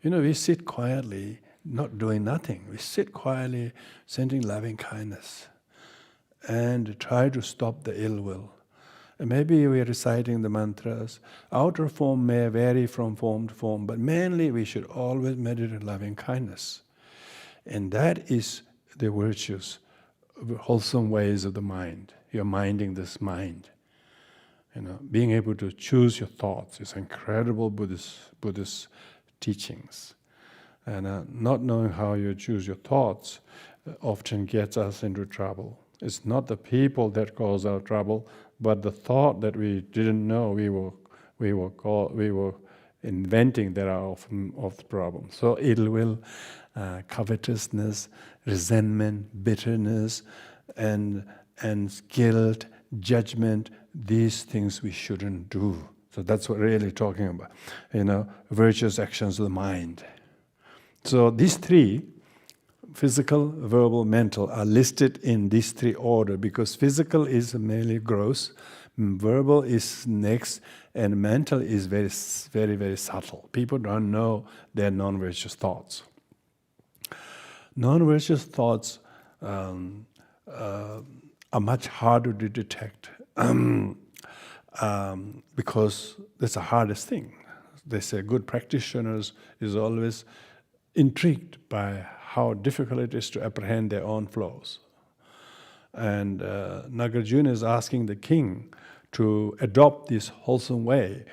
We sit quietly, not doing nothing. We sit quietly, sending loving kindness, and try to stop the ill will. And maybe we are reciting the mantras. Outer form may vary from form to form, but mainly we should always meditate loving kindness. And that is the virtues, wholesome ways of the mind. You're minding this mind. Being able to choose your thoughts is incredible Buddhist teachings. And not knowing how you choose your thoughts often gets us into trouble. It's not the people that cause our trouble, but the thought that we didn't know we were inventing that are often of the problem. So ill will, covetousness, resentment, bitterness, and guilt, judgment, these things we shouldn't do. So that's what we're really talking about, virtuous actions of the mind. So these three, physical, verbal, mental, are listed in these three order because physical is merely gross, verbal is next, and mental is very, very, very subtle. People don't know their non-virtuous thoughts. Non-virtuous thoughts are much harder to detect because that's the hardest thing. They say good practitioners is always intrigued by how difficult it is to apprehend their own flows. And Nagarjuna is asking the king to adopt this wholesome way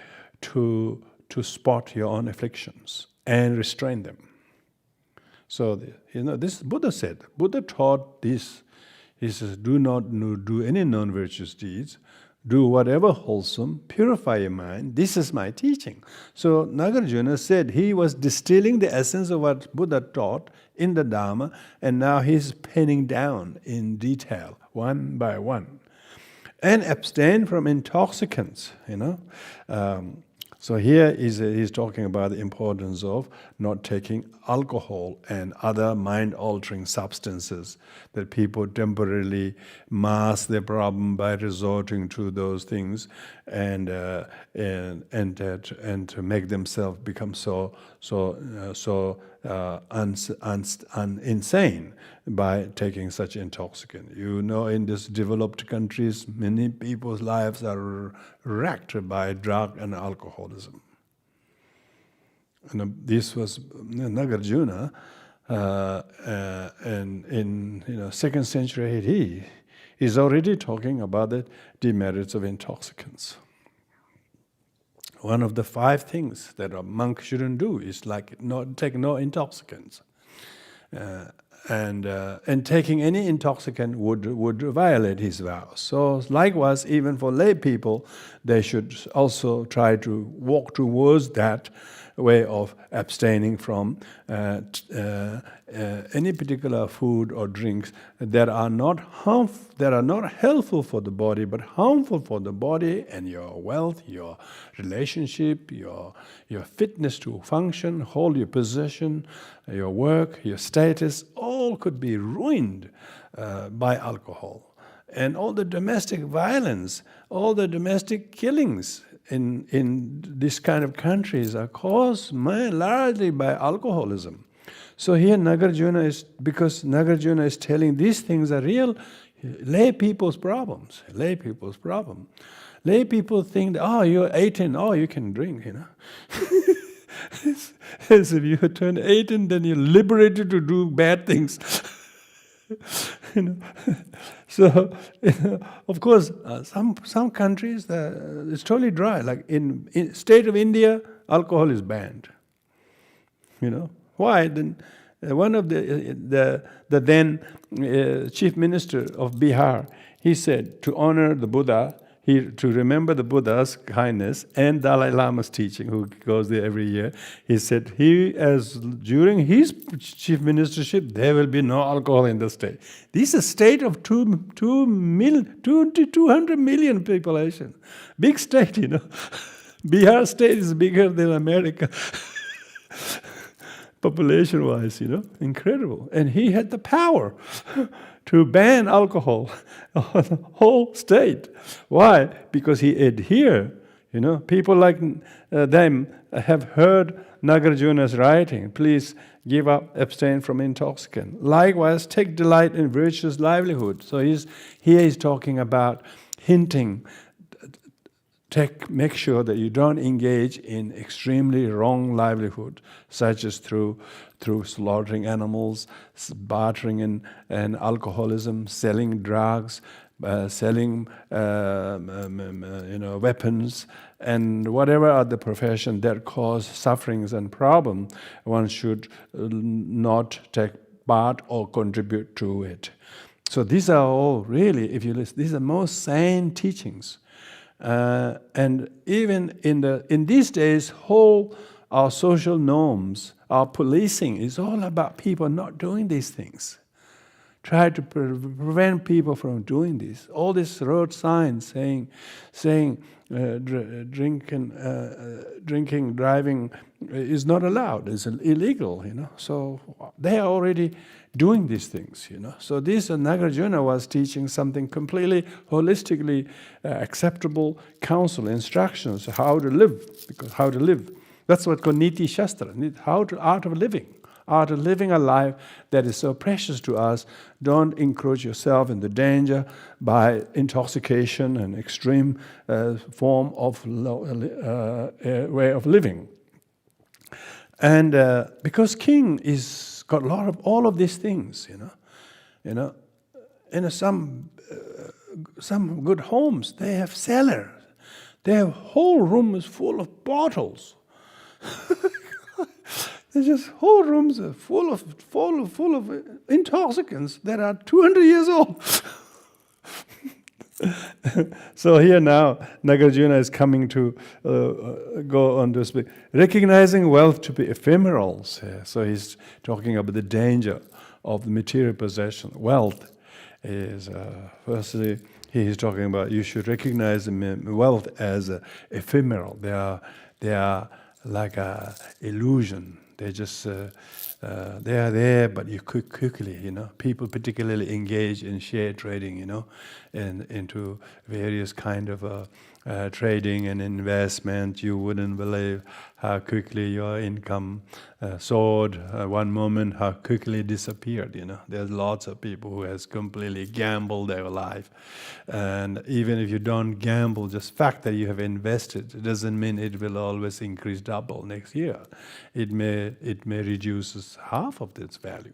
to spot your own afflictions and restrain them. So, this Buddha said, Buddha taught this. He says, do not do any non-virtuous deeds. Do whatever wholesome, purify your mind. This is my teaching. So Nagarjuna said he was distilling the essence of what Buddha taught in the Dharma, and now he's penning down in detail, one by one. And abstain from intoxicants, So here he's talking about the importance of not taking alcohol and other mind-altering substances that people temporarily mask their problem by resorting to those things and to make themselves become so insane by taking such intoxicant. In these developed countries, many people's lives are wrecked by drug and alcoholism. And this was Nagarjuna, and in 2nd century AD, is already talking about the demerits of intoxicants. One of the 5 things that a monk shouldn't do is take no intoxicants. And taking any intoxicant would violate his vows. So likewise, even for lay people, they should also try to walk towards that way of abstaining from any particular food or drinks that are not helpful for the body, but harmful for the body and your wealth, your relationship, your fitness to function, hold your position, your work, your status, all could be ruined by alcohol. And all the domestic violence, all the domestic killings in this kind of countries are caused largely by alcoholism. So here because Nagarjuna is telling these things are real lay people's problems. Lay people think that, you're 18, you can drink, As if you turn 18, then you're liberated to do bad things. So, of course, some countries it's totally dry. Like in state of India, alcohol is banned. Why? Then one of the then chief minister of Bihar, he said to honor the Buddha, to remember the Buddha's kindness and Dalai Lama's teaching, who goes there every year, he said, during his chief ministership, there will be no alcohol in the state. This is a state of 200 million population. Big state, Bihar state is bigger than America. population-wise, incredible. And he had the power to ban alcohol on the whole state. Why? Because he adhered. People like them have heard Nagarjuna's writing. Please give up, abstain from intoxicant. Likewise, take delight in virtuous livelihood. So he's talking about hinting. Make sure that you don't engage in extremely wrong livelihood, such as through slaughtering animals, bartering and alcoholism, selling drugs, selling weapons, and whatever other profession that cause sufferings and problem. One should not take part or contribute to it. So these are all really, if you listen, these are most sane teachings. And even in these days, our social norms, our policing is all about people not doing these things. Try to prevent people from doing this. All these road signs saying drinking, driving is not allowed. It's illegal. So they are already doing these things. So this Nagarjuna was teaching something completely holistically acceptable counsel, instructions how to live. Because how to live. That's what called Niti Shastra. Art of living. Art of living a life that is so precious to us. Don't encroach yourself in the danger by intoxication and extreme form of way of living. And because king is got a lot of all of these things, some good homes they have cellars, they have whole rooms full of bottles. There's just whole rooms full of intoxicants that are 200 years old. So here now, Nagarjuna is coming to go on to speak. Recognizing wealth to be ephemeral. So he's talking about the danger of the material possession. Wealth is, firstly, he is talking about you should recognize wealth as ephemeral. They are like an illusion. They just they are there, but you quickly, people particularly engage in share trading, and into various kind of trading and investment. You wouldn't believe how quickly your income soared one moment, how quickly it disappeared. There's lots of people who has completely gambled their life, and even if you don't gamble, just fact that you have invested, it doesn't mean it will always increase double next year. It may reduce half of its value.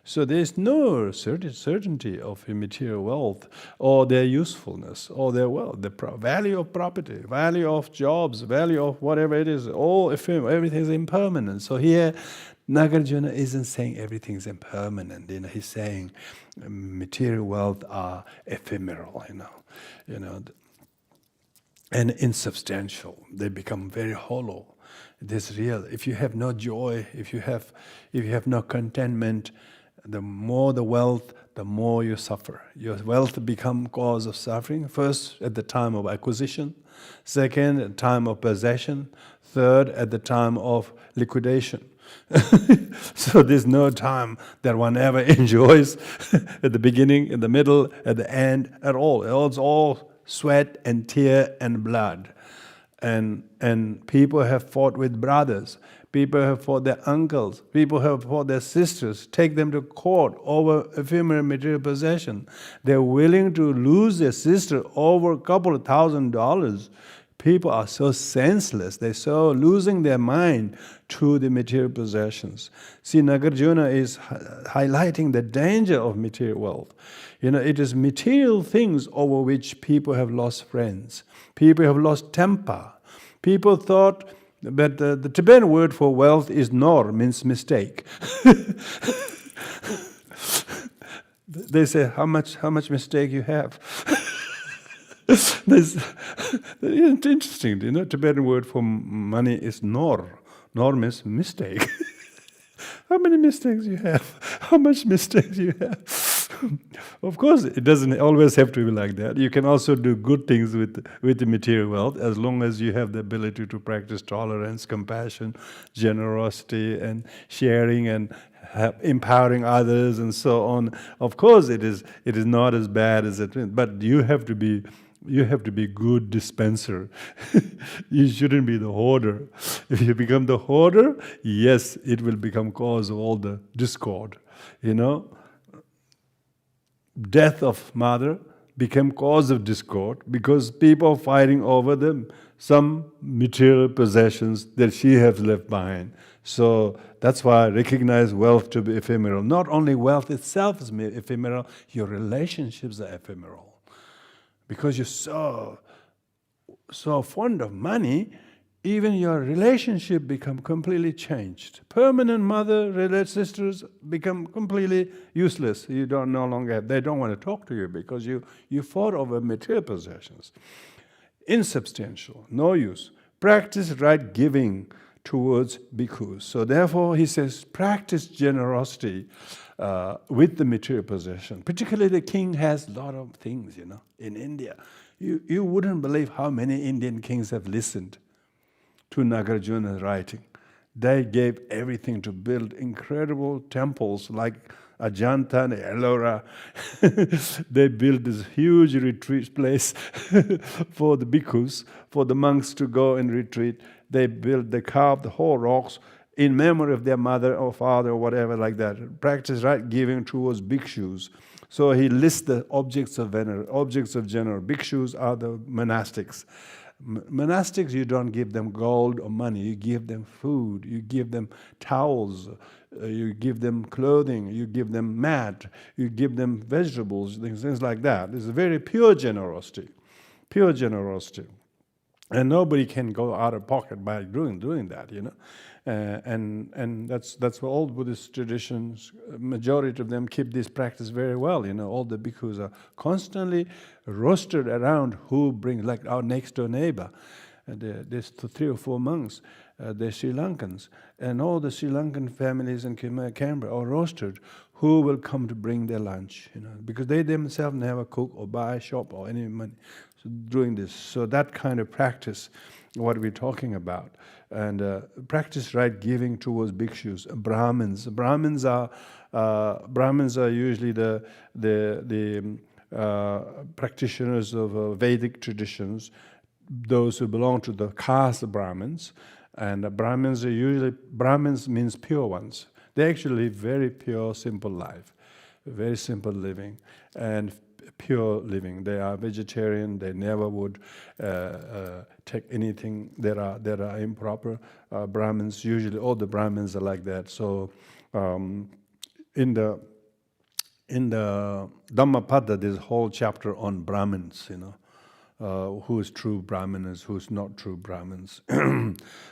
So there is no certainty of material wealth or their usefulness or their wealth, the value of property, value of jobs, value of whatever it is, all ephemeral, everything is impermanent. So here, Nagarjuna isn't saying everything is impermanent. He's saying material wealth are ephemeral. And insubstantial. They become very hollow. This real. If you have no joy, if you have no contentment, the more the wealth, the more you suffer. Your wealth become cause of suffering. First, at the time of acquisition. Second, at the time of possession. Third, at the time of liquidation. So there's no time that one ever enjoys at the beginning, in the middle, at the end, at all. It's all sweat and tear and blood. And people have fought with brothers. People have fought their uncles. People have fought their sisters. Take them to court over ephemeral material possession. They're willing to lose their sister over a couple of $1,000s. People are so senseless. They're so losing their mind to the material possessions. See, Nagarjuna is highlighting the danger of material wealth. It is material things over which people have lost friends. People have lost temper. People thought that the Tibetan word for wealth is nor, means mistake. They say, how much mistake you have? It's interesting, Tibetan word for money is nor. Nor means mistake. How many mistakes you have? How much mistakes you have? Of course, it doesn't always have to be like that. You can also do good things with the material wealth, as long as you have the ability to practice tolerance, compassion, generosity, and sharing, and empowering others, and so on. Of course, it is not as bad as it is, but you have to be good dispenser. You shouldn't be the hoarder. If you become the hoarder, yes, it will become cause of all the discord. Death of mother became cause of discord because people are fighting over some material possessions that she has left behind. So that's why I recognize wealth to be ephemeral. Not only wealth itself is ephemeral, your relationships are ephemeral. Because you're so fond of money, even your relationship become completely changed. Permanent mother, sisters become completely useless. You don't no longer have, they don't want to talk to you because you fought over material possessions. Insubstantial, no use. Practice right giving towards bhikkhus. So therefore, he says, practice generosity with the material possession. Particularly the king has a lot of things, in India. You wouldn't believe how many Indian kings have listened to Nagarjuna's writing. They gave everything to build incredible temples like Ajanta and Ellora. They built this huge retreat place for the bhikkhus, for the monks to go and retreat. They carved the whole rocks in memory of their mother or father or whatever like that. Practice right giving towards bhikshus. So he lists the objects of general. Bhikshus are the monastics. Monastics, you don't give them gold or money. You give them food. You give them towels. You give them clothing. You give them mat. You give them vegetables, things like that. It's a very pure generosity. Pure generosity. And nobody can go out of pocket by doing that, and that's what all Buddhist traditions, majority of them keep this practice very well. All the bhikkhus are constantly rostered around who brings, like our next door neighbor. There's 3 or 4 monks, they're Sri Lankans, and all the Sri Lankan families in Canberra are rostered who will come to bring their lunch, because they themselves never cook or buy, shop or any money. So doing this, so that kind of practice, what we're talking about, and practice right giving towards bhikshus, Brahmins. Brahmins are usually the practitioners of Vedic traditions, those who belong to the caste Brahmins, and Brahmins means pure ones. They actually live very pure, simple life, very simple living, and pure living. They are vegetarian. They never would take anything that are improper. Brahmins, usually all the Brahmins are like that. So in the Dhammapada, there's a whole chapter on Brahmins, who is true Brahmanas, who's not true Brahmins.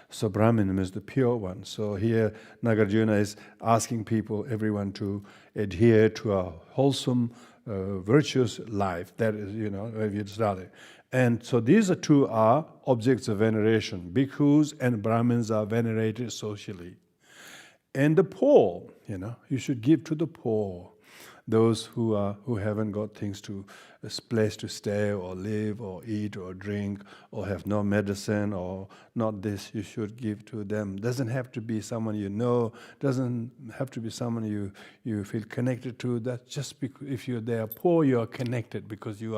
So Brahmin is the pure one. So here Nagarjuna is asking everyone to adhere to a wholesome, virtuous life. That is, if you study. And so these two are objects of veneration. Bhikkhus and Brahmins are venerated socially. And the poor, you should give to the poor. Those who haven't got things a place to stay or live or eat or drink or have no medicine or not this, you should give to them. Doesn't have to be someone you know. Doesn't have to be someone you feel connected to. That's just because if they are poor, you are connected because you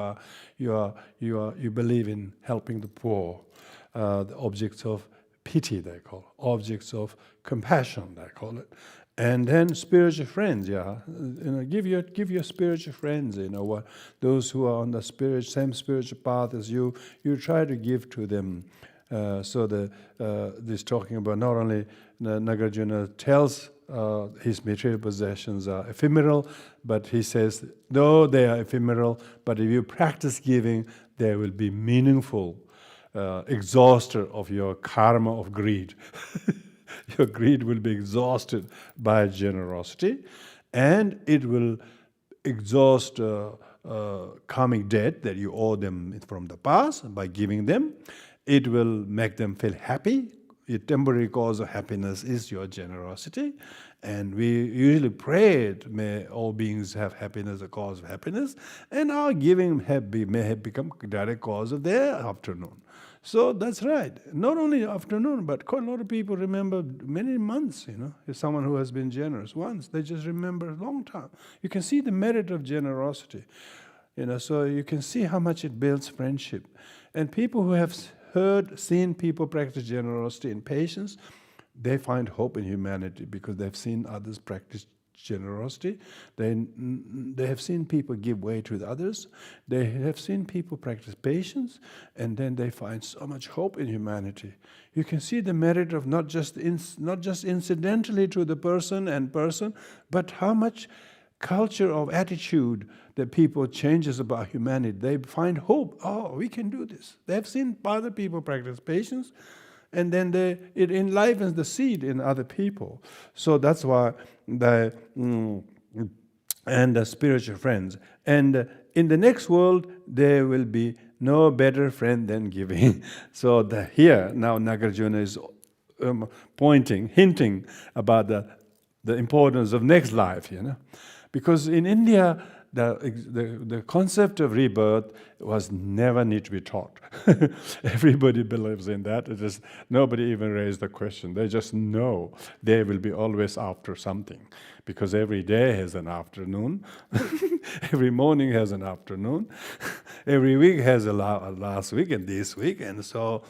believe in helping the poor. The objects of pity, they call it. Objects of compassion, they call it. And then spiritual friends, give your spiritual friends, those who are on the same spiritual path as you try to give to them. So this talking about not only Nagarjuna tells his material possessions are ephemeral, but he says, though they are ephemeral, but if you practice giving, they will be meaningful exhauster of your karma of greed. Your greed will be exhausted by generosity, and it will exhaust karmic debt that you owe them from the past by giving them. It will make them feel happy, a temporary cause of happiness is your generosity. And we usually pray it, may all beings have happiness, a cause of happiness, and our giving may have become direct cause of their afternoon. So that's right. Not only afternoon, but quite a lot of people remember many months, if someone who has been generous once, they just remember a long time. You can see the merit of generosity, so you can see how much it builds friendship. And people who have seen people practice generosity and patience, they find hope in humanity because they've seen others practice generosity. They have seen people give way to the others. They have seen people practice patience, and then they find so much hope in humanity. You can see the merit of not just incidentally to the person, but how much culture of attitude that people changes about humanity. They find hope. Oh, we can do this. They have seen other people practice patience, and then it enlivens the seed in other people. So that's why the spiritual friends. And in the next world, there will be no better friend than giving. So here now Nagarjuna is hinting about the importance of next life, because in India, the concept of rebirth was never need to be taught. Everybody believes in that. It is nobody even raised the question. They just know they will be always after something, because every day has an afternoon, every morning has an afternoon, every week has a last week and this week, and so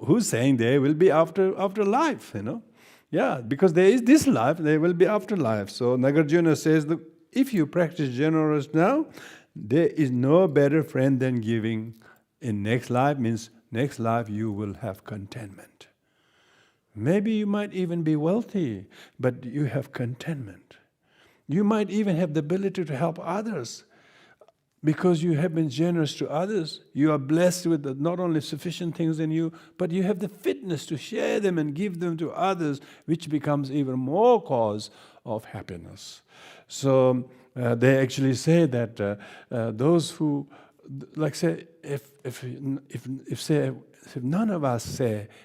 who's saying they will be after life? Yeah, because there is this life, there will be afterlife. So Nagarjuna says that if you practice generosity now, there is no better friend than giving. In next life means next life you will have contentment. Maybe you might even be wealthy, but you have contentment. You might even have the ability to help others because you have been generous to others. You are blessed with not only sufficient things in you, but you have the fitness to share them and give them to others, which becomes even more cause of happiness. So they actually say that those who, like say, if none of us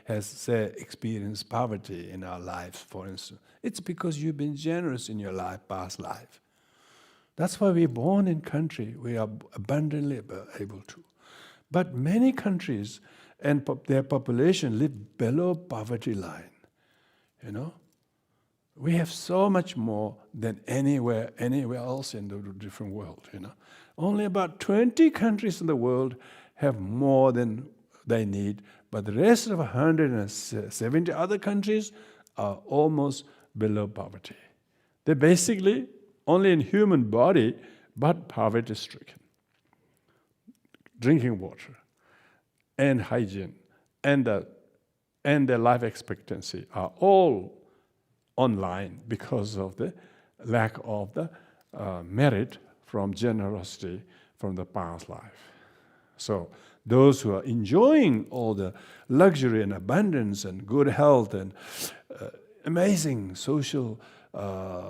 has experienced poverty in our lives, for instance, it's because you've been generous in your past life. That's why we're born in country, we are abundantly able to. But many countries and their population live below poverty line, We have so much more than anywhere else in the different world, Only about 20 countries in the world have more than they need, but the rest of 170 other countries are almost below poverty. They're basically only in human body, but poverty-stricken. Drinking water and hygiene and the life expectancy are all online because of the lack of the merit from generosity from the past life. So those who are enjoying all the luxury and abundance and good health and amazing social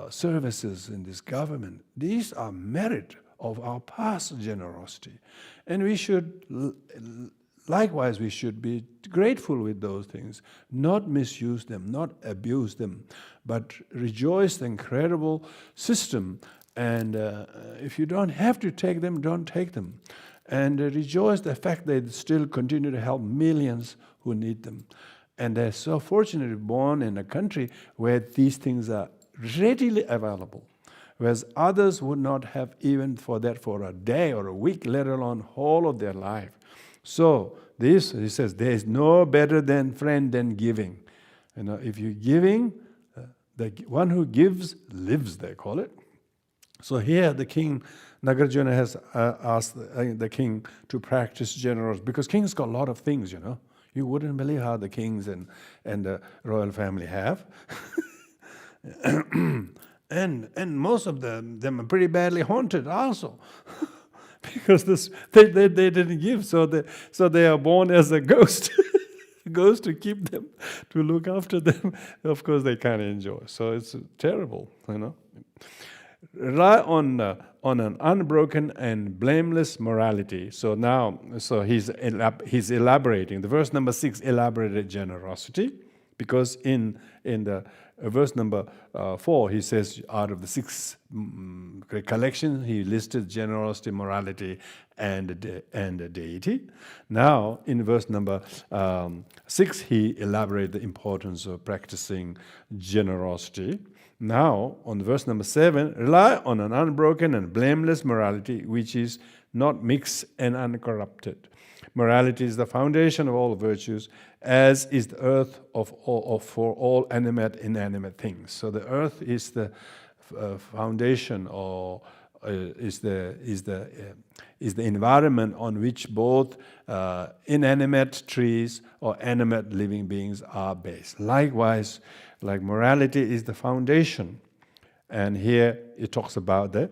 services in this government, these are merit of our past generosity. And we should, likewise, we should be grateful with those things, not misuse them, not abuse them, but rejoice the incredible system. And if you don't have to take them, don't take them. And rejoice the fact that they still continue to help millions who need them. And they're so fortunately born in a country where these things are readily available, whereas others would not have even for a day or a week, let alone whole of their life. So he says, there is no better friend than giving. If you're giving, the one who gives lives, they call it. So here the king, Nagarjuna has asked the king to practice generosity, because kings got a lot of things, You wouldn't believe how the kings and the royal family have. and most of them are pretty badly haunted also. Because they didn't give, so they are born as a ghost. Ghost to keep them, to look after them. Of course they can't enjoy. So it's terrible, Rely on an unbroken and blameless morality. So now, he's elaborating. The verse number 6 elaborated generosity. Because in the verse number 4, he says, out of the 6 collections, he listed generosity, morality, and deity. Now, in verse number 6, he elaborated the importance of practicing generosity. Now, on verse number 7, rely on an unbroken and blameless morality, which is not mixed and uncorrupted. Morality is the foundation of all virtues, as is the earth for all animate, inanimate things. So the earth is the foundation, or is the environment on which both inanimate trees or animate living beings are based. Likewise, like morality is the foundation, and here it talks about the.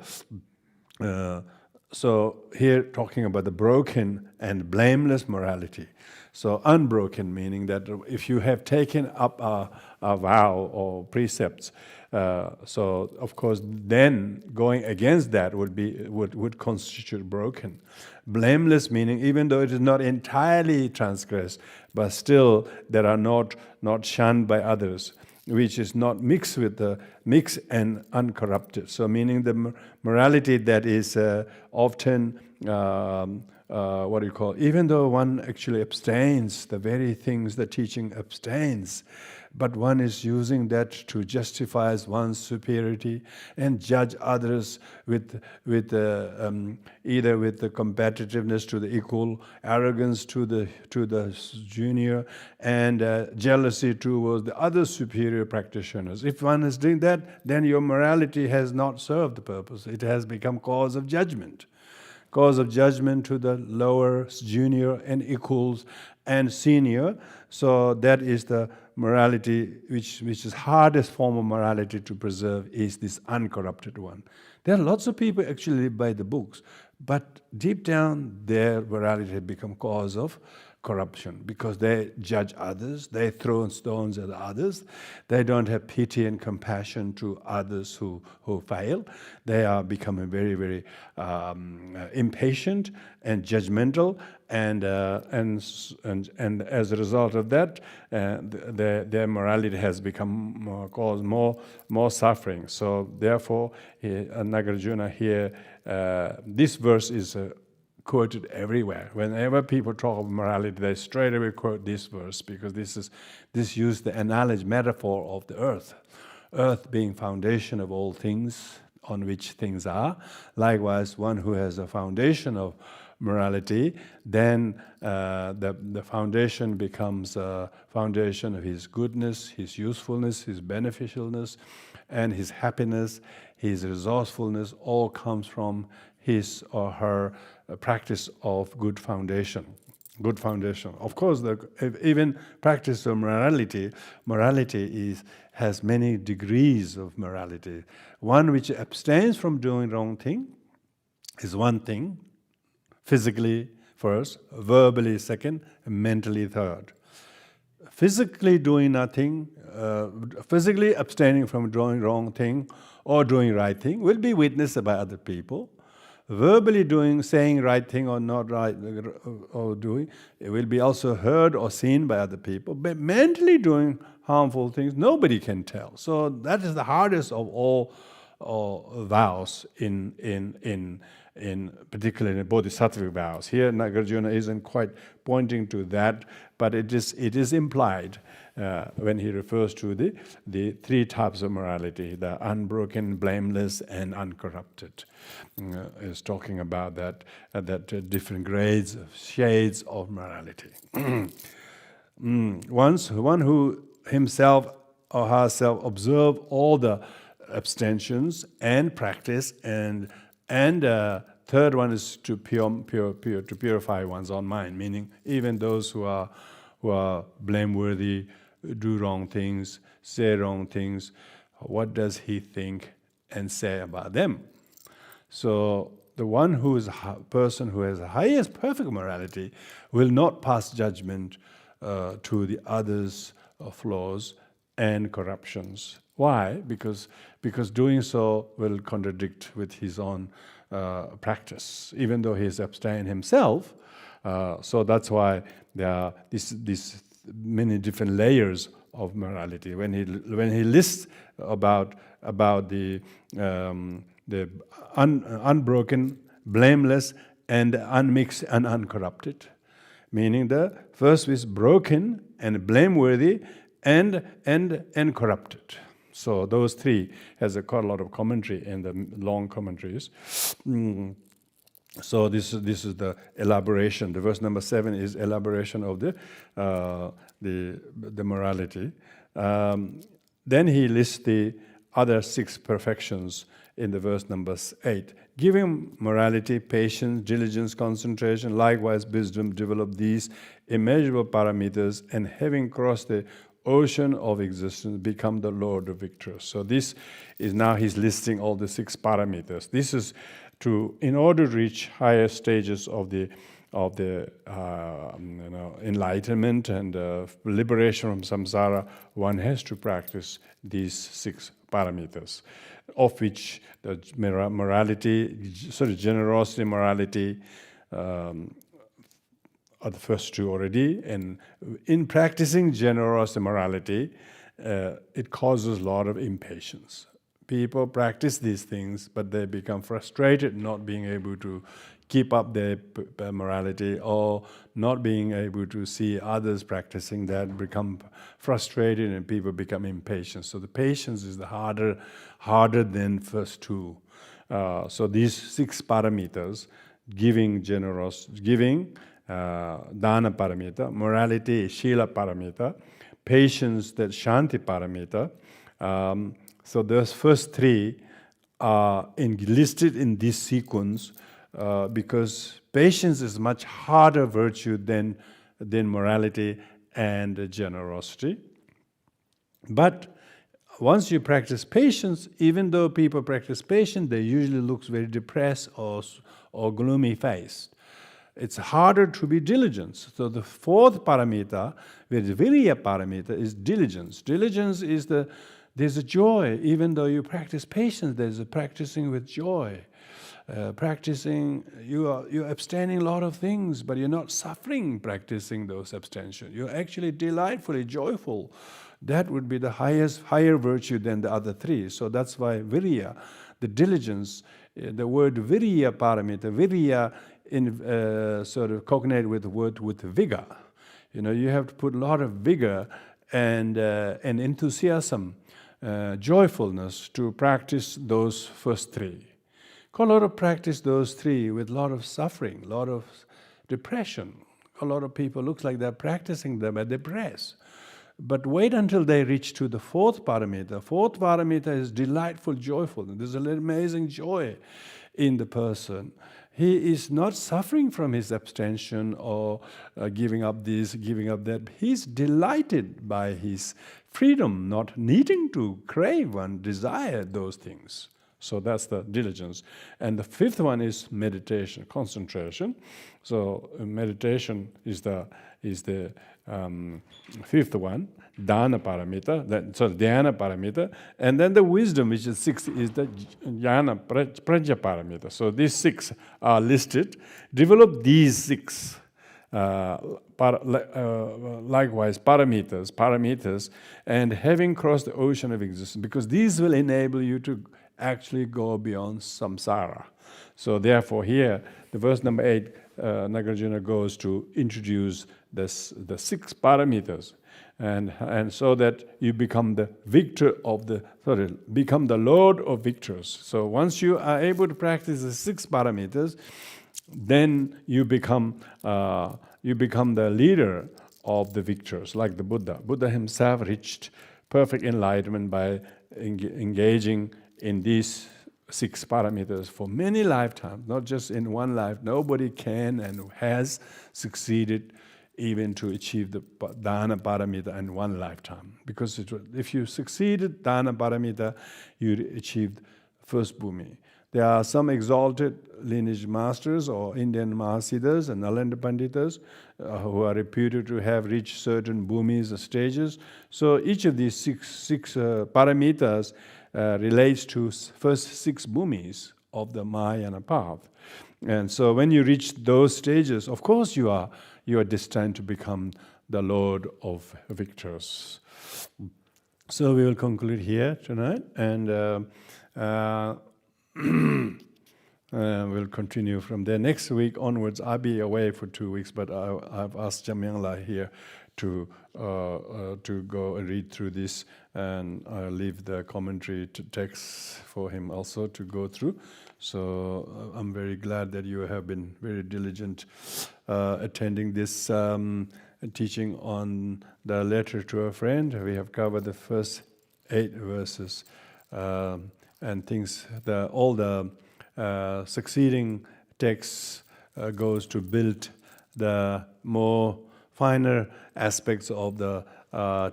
So here talking about the broken and blameless morality. So unbroken meaning that if you have taken up a vow or precepts, so of course then going against that would constitute broken. Blameless meaning even though it is not entirely transgressed, but still there are not shunned by others, which is not mixed with the mixed and uncorrupted. So meaning the morality that is often even though one actually abstains, the very things the teaching abstains, but one is using that to justify one's superiority and judge others with either with the competitiveness to the equal, arrogance to the junior, and jealousy towards the other superior practitioners. If one is doing that, then your morality has not served the purpose. It has become cause of judgment. Cause of judgment to the lower, junior, and equals, and senior. So that is the morality, which is hardest form of morality to preserve, is this uncorrupted one. There are lots of people actually live by the books, but deep down their morality has become cause of corruption because they judge others, they throw stones at others, they don't have pity and compassion to others who fail. They are becoming very, very impatient and judgmental, and as a result of that, their morality has become caused more suffering. So therefore, Nagarjuna here, this verse is quoted everywhere. Whenever people talk about morality, they straight away quote this verse because this used the analogy metaphor of the earth. Earth being foundation of all things on which things are. Likewise, one who has a foundation of morality, then the foundation becomes a foundation of his goodness, his usefulness, his beneficialness, and his happiness, his resourcefulness, all comes from his or her practice of good foundation. Good foundation. Of course, even practice of morality has many degrees of morality. One which abstains from doing wrong thing is one thing, physically first, verbally second, and mentally third. Physically doing nothing, physically abstaining from doing wrong thing or doing right thing will be witnessed by other people. Verbally saying right thing or not right, or doing, it will be also heard or seen by other people. But mentally doing harmful things, nobody can tell. So that is the hardest of all vows in particularly in bodhisattvic vows. Here Nagarjuna isn't quite pointing to that, but it is implied when he refers to the 3 types of morality, the unbroken, blameless, and uncorrupted. Is talking about that different grades, shades of morality. One who himself or herself observe all the abstentions and practice, and third one is to purify one's own mind, meaning even those who are blameworthy, do wrong things, say wrong things, what does he think and say about them? So the one who is a person who has the highest perfect morality will not pass judgment to the others' flaws and corruptions. Why? Because doing so will contradict with his own practice, even though he is abstained himself. So that's why there are these many different layers of morality. When he lists about the unbroken, blameless, and unmixed and uncorrupted, meaning the first is broken and blameworthy and corrupted. So those three has quite a lot of commentary in the long commentaries. So this is the elaboration. The verse number 7 is elaboration of the morality. Then he lists the other 6 perfections in the verse number 8. Giving morality, patience, diligence, concentration, likewise wisdom, develop these immeasurable parameters, and having crossed the ocean of existence, become the Lord of victors. So this is now he's listing all the 6 parameters. This is in order to reach higher stages of the enlightenment and liberation from samsara, one has to practice these 6 parameters, of which the morality, generosity, morality, are the first 2 already. And in practicing generosity, morality, it causes a lot of impatience. People practice these things, but they become frustrated not being able to keep up their morality, or not being able to see others practicing that, become frustrated, and people become impatient. So the patience is the harder than first 2. So these 6 parameters, giving, dana paramita, morality, shila paramita, patience, that shanti paramita. So those first 3 are listed in this sequence because patience is much harder virtue than morality and generosity. But once you practice patience, even though people practice patience, they usually look very depressed or gloomy faced. It's harder to be diligent. So the 4th paramita, which is virya paramita, is diligence. Diligence is there's a joy. Even though you practice patience, there's a practicing with joy. You're abstaining a lot of things, but you're not suffering practicing those abstention. You're actually delightfully joyful. That would be the higher virtue than the other 3. So that's why virya, the diligence, the word virya paramita, virya in sort of cognate with the word with vigor. You have to put a lot of vigor and enthusiasm, joyfulness to practice those first 3. A lot of practice those 3 with a lot of suffering, a lot of depression. A lot of people looks like they're practicing them at depressed. But wait until they reach to the 4th paramita. 4th paramita is delightful, joyful. There's an amazing joy in the person. He is not suffering from his abstention or giving up this, giving up that. He's delighted by his freedom, not needing to crave and desire those things. So that's the diligence. And the 5th one is meditation, concentration. So meditation is the 5th one, dana paramita, dhyana paramita, and then the wisdom, which is 6th, is the jnana prajna paramita. So these 6 are listed. Develop these 6 likewise parameters, and having crossed the ocean of existence, because these will enable you to actually go beyond samsara. So therefore here, the verse number 8, Nagarjuna goes to introduce the 6 parameters, and so that you become the become the Lord of victors. So once you are able to practice the 6 parameters, then you become the leader of the victors, like the Buddha. Buddha himself reached perfect enlightenment by engaging in these 6 parameters for many lifetimes, not just in one life. Nobody can and has succeeded even to achieve the dana paramita in one lifetime. Because if you succeeded dana paramita, you achieved first bhumi. There are some exalted lineage masters or Indian Mahasiddhas and Nalanda Panditas who are reputed to have reached certain bhumis or stages. So each of these six paramitas relates to first 6 bhumis of the Mahayana path. And so when you reach those stages, of course you are destined to become the Lord of victors. So we will conclude here tonight, and we'll continue from there. Next week onwards, I'll be away for 2 weeks, but I've asked Jamyangla here to go and read through this, and I'll leave the commentary to text for him also to go through. So I'm very glad that you have been very diligent attending this teaching on the letter to a friend. We have covered the first 8 verses and things. All the succeeding texts goes to build the more finer aspects of the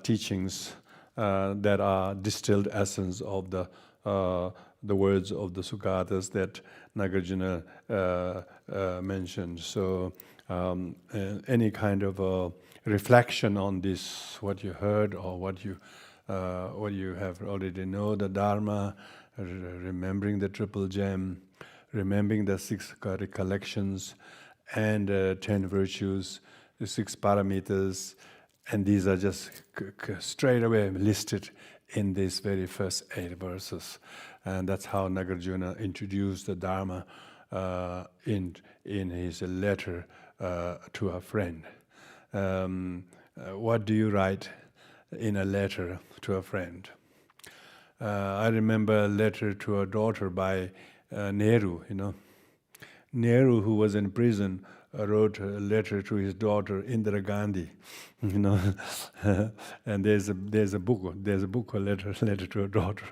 teachings that are distilled essence of the words of the Sukhatas that Nagarjuna mentioned. So any kind of reflection on this, what you heard or what you have already know, the Dharma, remembering the triple gem, remembering the 6 recollections and 10 virtues, the 6 parameters, and these are just straight away listed in these very first 8 verses. And that's how Nagarjuna introduced the Dharma in his letter to a friend. What do you write in a letter to a friend? I remember a letter to a daughter by Nehru. Nehru, who was in prison, wrote a letter to his daughter Indira Gandhi, and there's a book a letter to a daughter,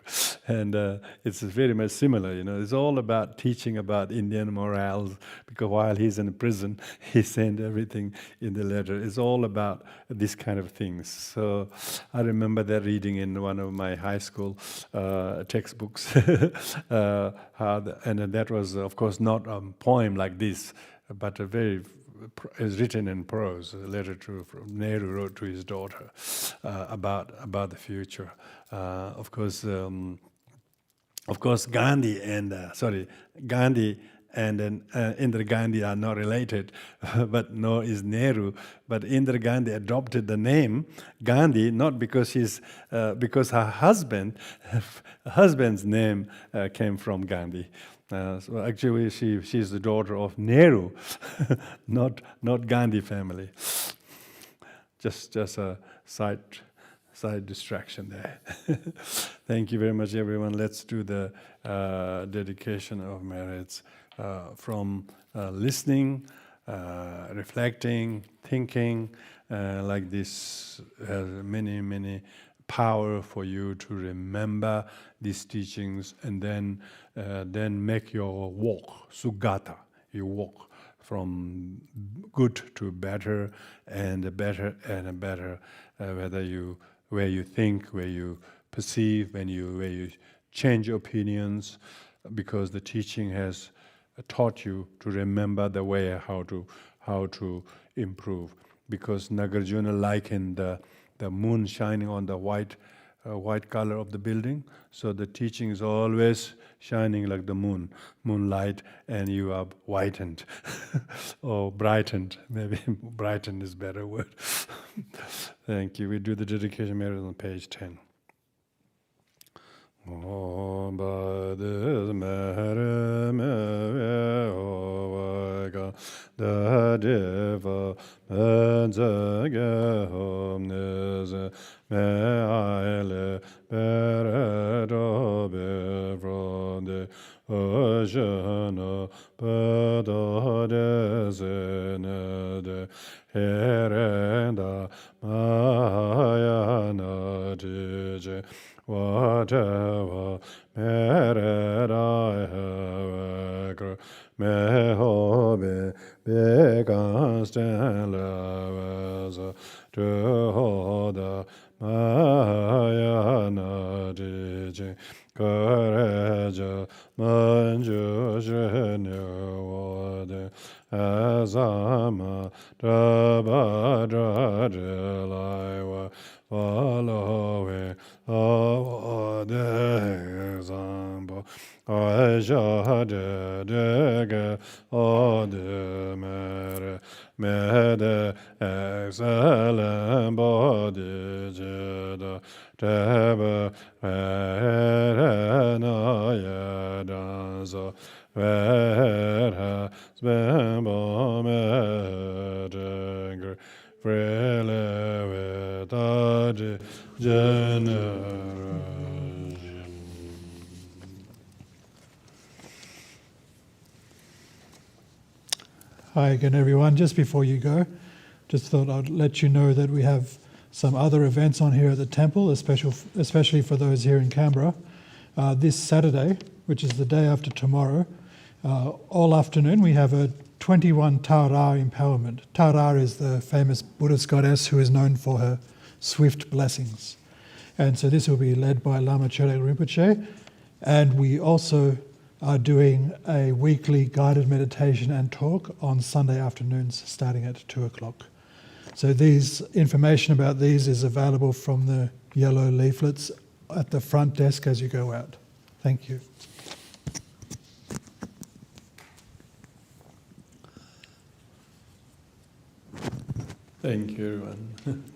and it's very much similar. It's all about teaching about Indian morals, because while he's in prison, he sent everything in the letter. It's all about this kind of things. So I remember that reading in one of my high school textbooks, and that was, of course, not a poem like this, but is written in prose. A letter from Nehru wrote to his daughter about the future. Of course, Gandhi and Indira Gandhi are not related, but nor is Nehru. But Indira Gandhi adopted the name Gandhi not because because her husband's name came from Gandhi. So actually, she's the daughter of Nehru, not Gandhi family. Just a side distraction there. Thank you very much, everyone. Let's do the dedication of merits from listening, reflecting, thinking. Like this has many power for you to remember these teachings, and then make your walk sugata. You walk from good to better and better and better, where you think, where you perceive, where you change opinions, because the teaching has taught you to remember the way how to improve. Because Nagarjuna likened the moon shining on the white color of the building, so the teaching is always shining like the moonlight, and you are whitened or brightened. Maybe brightened is a better word. Thank you. We do the dedication merit on page 10. Om Bades Mere Me Ovaga Da Deva Menzage Omneze Me Aile Beredo Bevronde Ojana Bada Dezenede Herenda Mahayana Dije whatever merit I have, me hobe beganst and levels to hold the Mahayana digi courage manju wode as ama drabadra delaiwa following the example Aja de Odmer Mede Excellent Body Jeda Tebe Verenaya Danza Verha Spembo Medengr Frele Vedadi Generation. Hi again, everyone. Just before you go, just thought I'd let you know that we have some other events on here at the temple, especially for those here in Canberra. This Saturday, which is the day after tomorrow, all afternoon we have a 21 Tara empowerment. Tara is the famous Buddhist goddess who is known for her swift blessings. And so this will be led by Lama Choedak Rinpoche. And we also are doing a weekly guided meditation and talk on Sunday afternoons starting at 2 o'clock. So information about these is available from the yellow leaflets at the front desk as you go out. Thank you. Thank you, everyone.